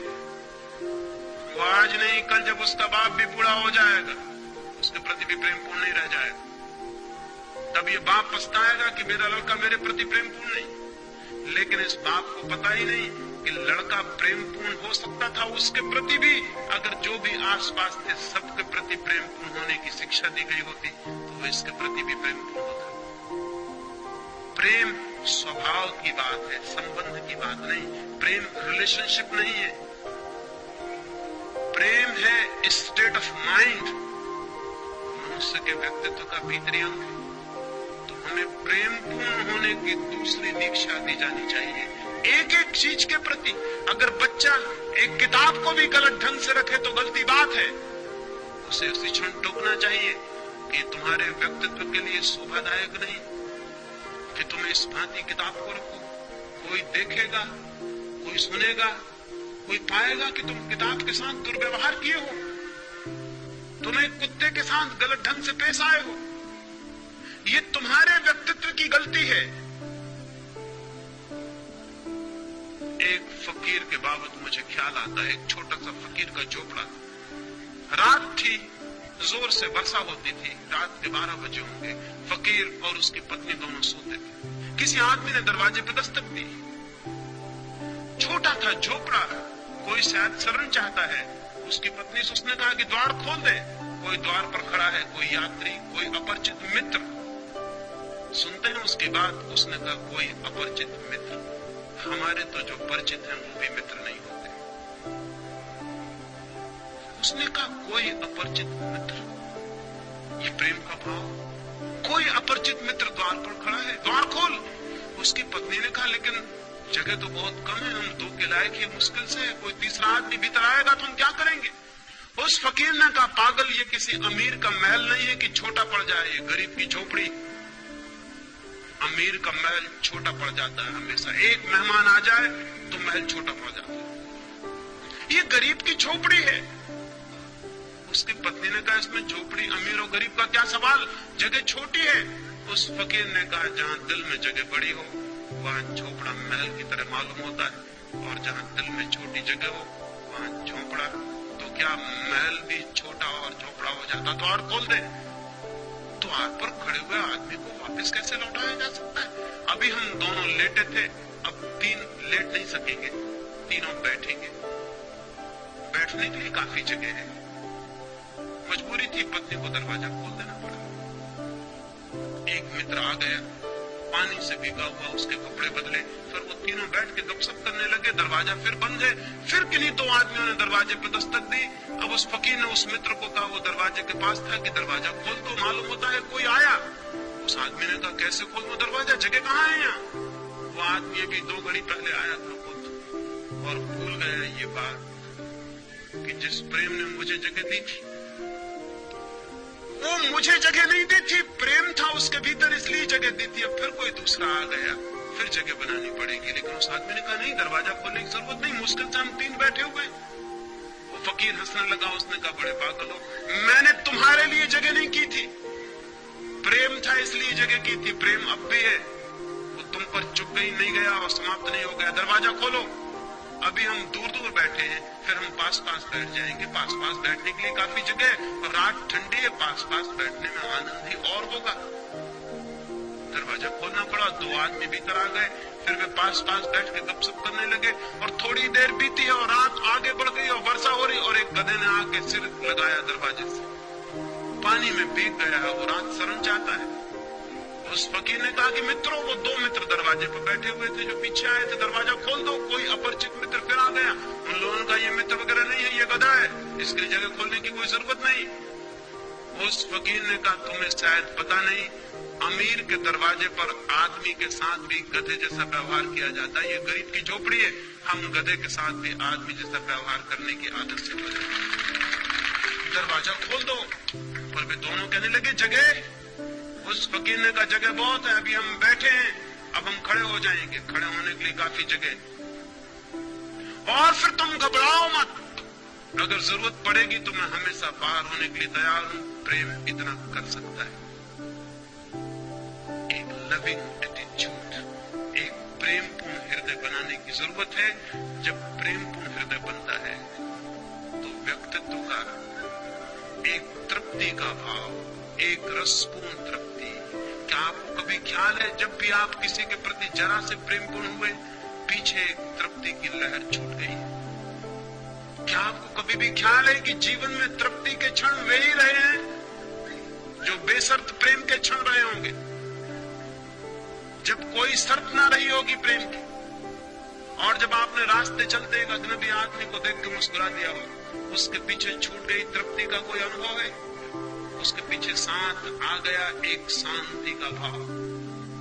वो आज नहीं कल जब उसका बाप भी बूढ़ा हो जाएगा, उसके प्रति भी प्रेमपूर्ण नहीं रह जाएगा। तब ये बाप पछताएगा कि मेरा लड़का मेरे प्रति प्रेमपूर्ण नहीं। लेकिन इस बाप को पता ही नहीं कि लड़का प्रेमपूर्ण हो सकता था उसके प्रति भी, अगर जो भी आसपास थे सबके प्रति प्रेमपूर्ण होने की शिक्षा दी गई होती तो वो इसके प्रति भी प्रेमपूर्ण होता। प्रेम स्वभाव की बात है, संबंध की बात नहीं। प्रेम रिलेशनशिप नहीं है, प्रेम है स्टेट ऑफ माइंड, मनुष्य के व्यक्तित्व का भीतरी अंग। तो हमें प्रेमपूर्ण होने की दूसरी दीक्षा दी जानी चाहिए एक एक चीज के प्रति। अगर बच्चा एक किताब को भी गलत ढंग से रखे तो गलती बात है, उसे उसी क्षण टोकना चाहिए कि तुम्हारे व्यक्तित्व के लिए शोभादायक नहीं कि तुम इस भांति किताब को रखो। कोई देखेगा, कोई सुनेगा, कोई पाएगा कि तुम किताब के साथ दुर्व्यवहार किए हो, तुम एक कुत्ते के साथ गलत ढंग से पेश आए हो। ये तुम्हारे व्यक्तित्व की गलती है। एक फकीर के बाबत मुझे ख्याल आता है, एक छोटा सा फकीर का झोपड़ा। रात थी, जोर से वर्षा होती थी, रात के 12 बजे होंगे। फकीर और उसकी पत्नी दोनों सोते थे। किसी आदमी ने दरवाजे पर दस्तक दी। छोटा था झोपड़ा, कोई शायद शरण चाहता है। उसकी पत्नी से उसने कहा कि द्वार खोल दे। कोई द्वार पर खड़ा है, कोई यात्री, कोई अपरिचित मित्र। सुनते हैं उसकी बात, उसने कहा कोई अपरिचित मित्र। हमारे तो जो परिचित हैं वो भी मित्र नहीं होते। उसने कहा कोई अपरिचित मित्र, ये प्रेम का भाव। कोई अपरिचित मित्र द्वार पर खड़ा है, द्वार खोल। उसकी पत्नी ने कहा लेकिन जगह तो बहुत कम है, हम 2 के लायक ही मुश्किल से है, कोई तीसरा आदमी भीतर आएगा तो हम क्या करेंगे? उस फकीर ने कहा पागल, ये किसी अमीर का महल नहीं है कि छोटा पड़ जाए, ये गरीब की झोपड़ी। अमीर का महल छोटा पड़ जाता है हमेशा, एक मेहमान आ जाए तो महल छोटा पड़ जाता है। ये गरीब की झोपड़ी है। उसकी पत्नी ने कहा इसमें झोपड़ी, अमीर और गरीब का क्या सवाल, जगह छोटी है। उस फकीर ने कहा जहां दिल में जगह बड़ी हो वहां झोपड़ा महल की तरह मालूम होता है, और जहां दिल में छोटी जगह हो वहां झोपड़ा। तो क्या महल भी छोटा और झोपड़ा हो जाता? द्वार खोल दे। द्वार पर खड़े हुए आदमी को वापस कैसे लौटाया जा सकता है? अभी हम दोनों लेटे थे, अब 3 लेट नहीं सकेंगे, तीनों बैठेंगे। बैठने के लिए काफी जगह है। मजबूरी थी, पत्नी को दरवाजा खोल देना पड़ा। एक मित्र आ गया, पानी से भीगा हुआ, उसके कपड़े बदले, फिर वो तीनों बैठ के गपशप करने लगे। दरवाजा फिर बंद है। फिर किन्हीं 2 आदमियों ने दरवाजे पे दस्तक दी। अब उस फकीर ने उस मित्र को कहा, वो दरवाजे के पास था, कि दरवाजा खोल दो, मालूम होता है कोई आया। उस आदमी ने कहा कैसे खोल दो दरवाजा, जगह कहाँ है यहाँ? वो आदमी अभी 2 घड़ी पहले आया था खुद, और भूल गया ये बात कि जिस प्रेम ने मुझे जगह दी थी वो मुझे जगह नहीं दी थी, प्रेम था उसके भीतर इसलिए जगह दी थी। अब फिर कोई दूसरा आ गया, फिर जगह बनानी पड़ेगी। लेकिन उस आदमी ने कहा नहीं, दरवाजा खोलने की जरूरत नहीं, मुश्किल से हम 3 बैठे हुए। वो फकीर हंसने लगा। उसने कहा बड़े पागल हो, मैंने तुम्हारे लिए जगह नहीं की थी, प्रेम था इसलिए जगह की थी। प्रेम अब भी है, वो तुम पर चुप गई नहीं गया और समाप्त नहीं हो गया। दरवाजा खोलो। अभी हम दूर दूर बैठे हैं, फिर हम पास पास बैठ जाएंगे। पास पास बैठने के लिए काफी जगह है, और रात ठंडी है, पास पास बैठने में आनंद ही और होगा। दरवाजा खोलना पड़ा। 2 आदमी भीतर आ गए। फिर वे पास पास बैठ के गपशप करने लगे, और थोड़ी देर बीती है और रात आगे बढ़ गई और वर्षा हो रही, और एक गधे ने आके सिर लगाया दरवाजे से, पानी में भीग गया है, वो रात शरण चाहता है। उस फकीर ने कहा कि मित्रों, वो 2 मित्र दरवाजे पर बैठे हुए थे जो पीछे आए थे, दरवाजा खोल दो। कोई अपरिचित मित्र फिर आ गया। उन लोगों का ये मित्र वगैरह नहीं है, ये गधा है, इसके लिए जगह खोलने की कोई जरूरत नहीं। उस फकीर ने कहा, तुम्हें शायद पता नहीं, अमीर के दरवाजे पर आदमी के साथ भी गधे जैसा व्यवहार किया जाता है। ये गरीब की झोपड़ी है, हम गधे के साथ भी आदमी जैसा व्यवहार करने की आदत से बने। दरवाजा खोल दो। पर वे दोनों कहने लगे, जगह। उस फकीर ने कहा, जगह बहुत है, अभी हम बैठे हैं, अब हम खड़े हो जाएंगे। खड़े होने के लिए काफी जगह। और फिर तुम घबराओ मत, अगर जरूरत पड़ेगी तो मैं हमेशा बाहर होने के लिए तैयार हूं। प्रेम इतना कर सकता है। एक लविंग एटीट्यूड, एक प्रेमपूर्ण हृदय बनाने की जरूरत है। जब प्रेमपूर्ण हृदय बनता है तो व्यक्तित्व का एक तृप्ति का भाव, एक रसपूर्ण तृप्ति। क्या आपको कभी ख्याल है, जब भी आप किसी के प्रति जरा से प्रेमपूर्ण हुए, पीछे एक तृप्ति की लहर छूट गई? क्या आपको कभी भी ख्याल है कि जीवन में तृप्ति के क्षण वे ही रहे हैं जो बेशर्त प्रेम के क्षण रहे होंगे, जब कोई शर्त ना रही होगी प्रेम की? और जब आपने रास्ते चलते एक अजनबी आदमी को देख के मुस्कुरा दिया हो, उसके पीछे छूट गई तृप्ति का कोई अनुभव है? उसके पीछे साथ आ गया एक शांति का भाव,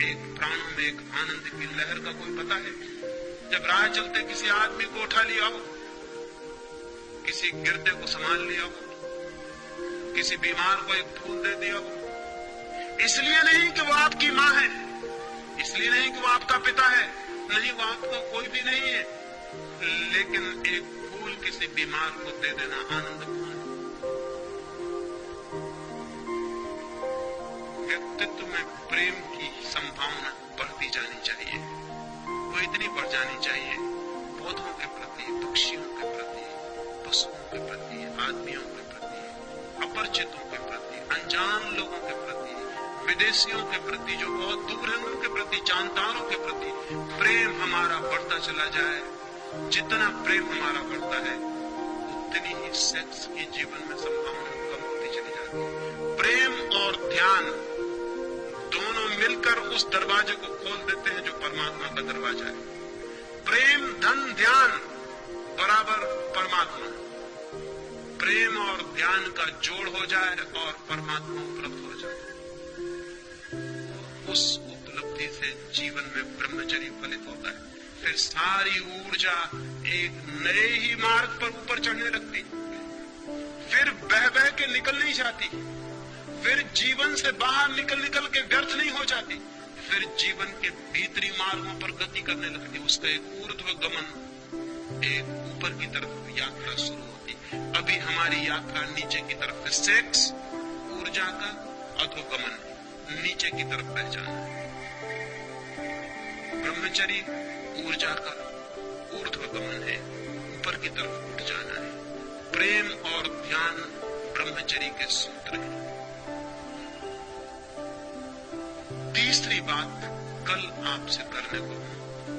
एक प्राणों में एक आनंद की लहर का कोई पता है? जब राह चलते किसी आदमी को उठा लिया हो, किसी गिरते को संभाल लिया हो, किसी बीमार को एक फूल दे दिया हो, इसलिए नहीं कि वो आपकी माँ है, इसलिए नहीं कि वो आपका पिता है, नहीं, वो आपका कोई भी नहीं है, लेकिन एक फूल किसी बीमार को दे देना आनंदपूर्ण है। व्यक्तित्व में प्रेम की संभावना बढ़ती जानी चाहिए। वो इतनी बढ़ जानी चाहिए, पौधों के प्रति, पक्षियों के प्रति, पशुओं के प्रति, आदमियों के प्रति, अपरिचितों के प्रति, अनजान लोगों के प्रति, विदेशियों के प्रति, जो बहुत दूर हैं उनके प्रति, जानतारों के प्रति प्रेम हमारा बढ़ता चला जाए। जितना प्रेम हमारा बढ़ता है, उतनी ही सेक्स की जीवन में संभावना कम होती चली जाती है। प्रेम और ध्यान दोनों मिलकर उस दरवाजे को खोल देते हैं जो परमात्मा का दरवाजा है। प्रेम, धन, ध्यान बराबर परमात्मा। प्रेम और ध्यान का जोड़ हो जाए और परमात्मा उपलब्ध हो जाए, उस उपलब्धि से जीवन में ब्रह्मचर्य फलित होता है। फिर सारी ऊर्जा एक नए ही मार्ग पर ऊपर चढ़ने लगती, फिर बह बह के निकल नहीं जाती, फिर जीवन से बाहर निकल के व्यर्थ नहीं हो जाती, फिर जीवन के भीतरी मार्गों पर गति करने लगती। उसका एक ऊर्ध्व गमन, एक ऊपर की तरफ यात्रा शुरू होती। अभी हमारी यात्रा नीचे की तरफ है। सेक्स ऊर्जा का अधोगमन, नीचे की तरफ बह जाना है। ब्रह्मचर्य ऊर्जा का ऊर्ध्वगमन है, ऊपर की तरफ उठ जाना है। प्रेम और ध्यान ब्रह्मचर्य के सूत्र हैं। तीसरी बात कल आपसे करने को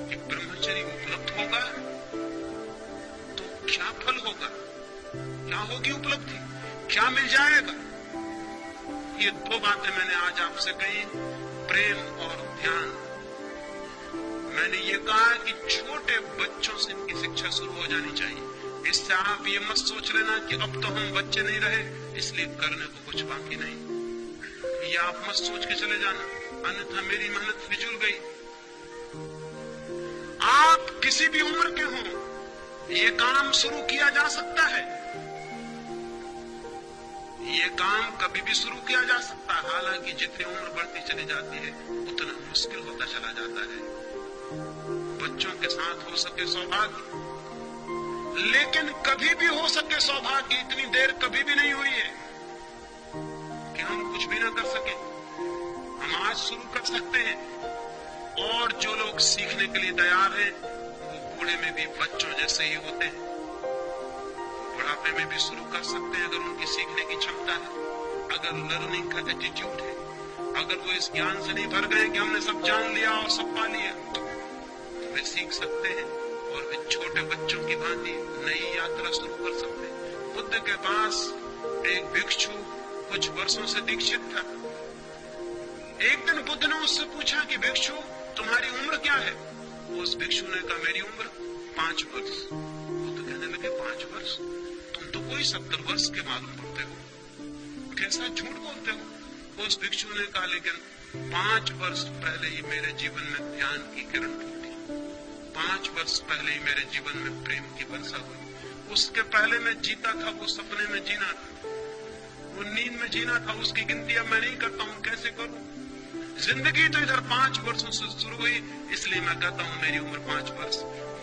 कि ब्रह्मचर्य उपलब्ध होगा तो क्या फल होगा, क्या होगी उपलब्धि, क्या मिल जाएगा? ये दो बातें मैंने आज आपसे कही, प्रेम और ध्यान। मैंने ये कहा कि छोटे बच्चों से इनकी शिक्षा शुरू हो जानी चाहिए। इससे आप ये मत सोच लेना कि अब तो हम बच्चे नहीं रहे इसलिए करने को कुछ बाकी नहीं। ये आप मत सोच के चले जाना, अन्यथा मेरी मेहनत फिजूल गई। आप किसी भी उम्र के हों, ये काम शुरू किया जा सकता है। ये काम कभी भी शुरू किया जा सकता है। हालांकि जितनी उम्र बढ़ती चली जाती है उतना मुश्किल होता चला जाता है। बच्चों के साथ हो सके सौभाग्य, लेकिन कभी भी हो सके सौभाग्य इतनी देर कभी भी नहीं हुई है कि हम कुछ भी ना कर सके। हम आज शुरू कर सकते हैं, और जो लोग सीखने के लिए तैयार हैं वो बूढ़े में भी बच्चों जैसे ही होते हैं, बुढ़ापे में भी शुरू कर सकते हैं अगर उनकी सीखने की क्षमता है, अगर लर्निंग का एटीट्यूड है, अगर वो इस ज्ञान से नहीं भर गए कि हमने सब जान लिया और सब पा लिया, तो वे सीख सकते हैं और वे छोटे बच्चों की भांति नई यात्रा शुरू कर सकते हैं। बुद्ध के पास एक भिक्षु कुछ वर्षों से दीक्षित था। एक दिन बुद्ध ने उससे पूछा कि भिक्षु तुम्हारी उम्र क्या है? उस भिक्षु ने कहा मेरी उम्र 5 वर्ष। बुद्ध कहने लगे 5 वर्ष? तुम तो कोई 70 वर्ष के मालूम पड़ते हो। कैसा झूठ बोलते हो। उस भिक्षु ने कहा, लेकिन 5 वर्ष पहले ही मेरे जीवन में ध्यान की किरण फूटी, 5 वर्ष पहले ही मेरे जीवन में प्रेम की वर्षा हुई। उसके पहले मैं जीता था, वो सपने में जीना था, वो नींद में जीना था, उसकी गिनती अब मैं नहीं करता हूं, कैसे करूं। जिंदगी तो इधर 5 वर्षों से शुरू हुई, इसलिए मैं कहता हूं मेरी उम्र 5 वर्ष।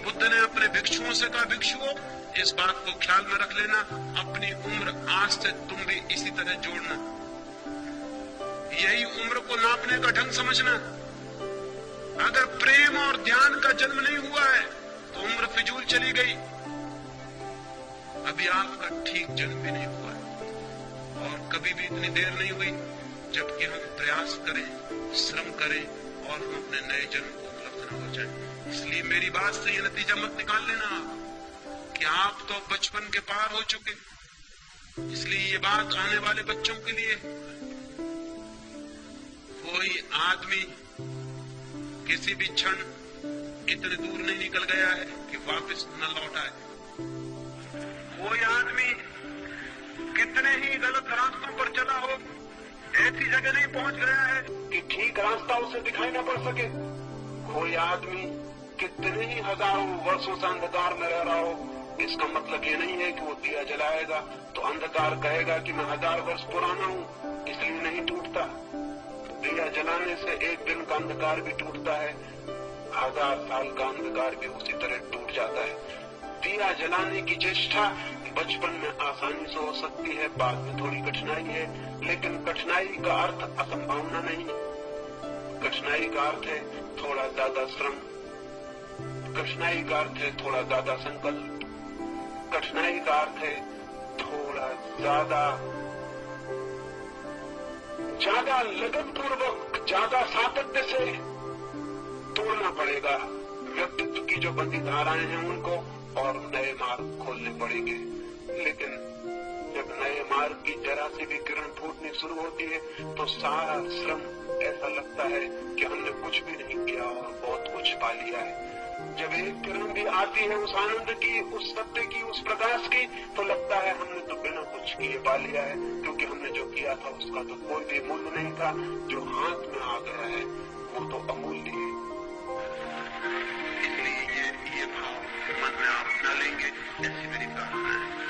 बुद्ध ने अपने भिक्षुओं से कहा, भिक्षुओं इस बात को ख्याल में रख लेना, अपनी उम्र आज से तुम भी इसी तरह जोड़ना, यही उम्र को नापने का ढंग समझना। अगर प्रेम और ध्यान का जन्म नहीं हुआ है तो उम्र फिजूल चली गई, अभी आपका ठीक जन्म भी नहीं हुआ है, और कभी भी इतनी देर नहीं हुई जबकि हम प्रयास करें, श्रम करें और हम अपने नए जन्म को उपलब्ध न हो जाए। इसलिए मेरी बात से ये नतीजा मत निकाल लेना कि आप तो बचपन के पार हो चुके, इसलिए ये बात आने वाले बच्चों के लिए। कोई आदमी किसी भी क्षण इतने दूर नहीं निकल गया है कि वापस न लौट आए। कोई आदमी कितने ही गलत रास्तों पर चला हो, ऐसी जगह नहीं पहुंच गया है कि ठीक रास्ता उसे दिखाई न पड़ सके। कोई आदमी कितने ही हजारों वर्षों से अंधकार में रह रहा हो, इसका मतलब ये नहीं है कि वो दिया जलाएगा तो अंधकार कहेगा कि मैं 1000 वर्ष पुराना हूँ इसलिए नहीं टूटता। दिया जलाने से एक दिन का अंधकार भी टूटता है, 1000 साल का अंधकार भी उसी तरह टूट जाता है। दिया जलाने की चेष्टा बचपन में आसानी से हो सकती है, बाद में थोड़ी कठिनाई है, लेकिन कठिनाई का अर्थ असंभावना नहीं। कठिनाई का अर्थ है थोड़ा ज्यादा श्रम, कठिनाई का अर्थ है थोड़ा ज्यादा संकल्प, कठिनाई का अर्थ है थोड़ा ज्यादा लगन पूर्वक, ज्यादा सातत्य से तोड़ना पड़ेगा व्यक्तित्व की जो बंदी धाराएं हैं उनको, और नए मार्ग खोलने पड़ेंगे। लेकिन जब नए मार्ग की जरा सी भी किरण फूटनी शुरू होती है तो सारा श्रम ऐसा लगता है कि हमने कुछ भी नहीं किया और बहुत कुछ पा लिया है। जब एक किरण भी आती है उस आनंद की, उस सत्य की, उस प्रकाश की, तो लगता है हमने तो बिना कुछ किए पा लिया है, क्योंकि हमने जो किया था उसका तो कोई भी मूल्य नहीं था। जो हाथ में आ गया है वो तो अमूल्य है। इसलिए ये भाव मन में आप न लेंगे, ऐसी मेरी प्रार्थना है।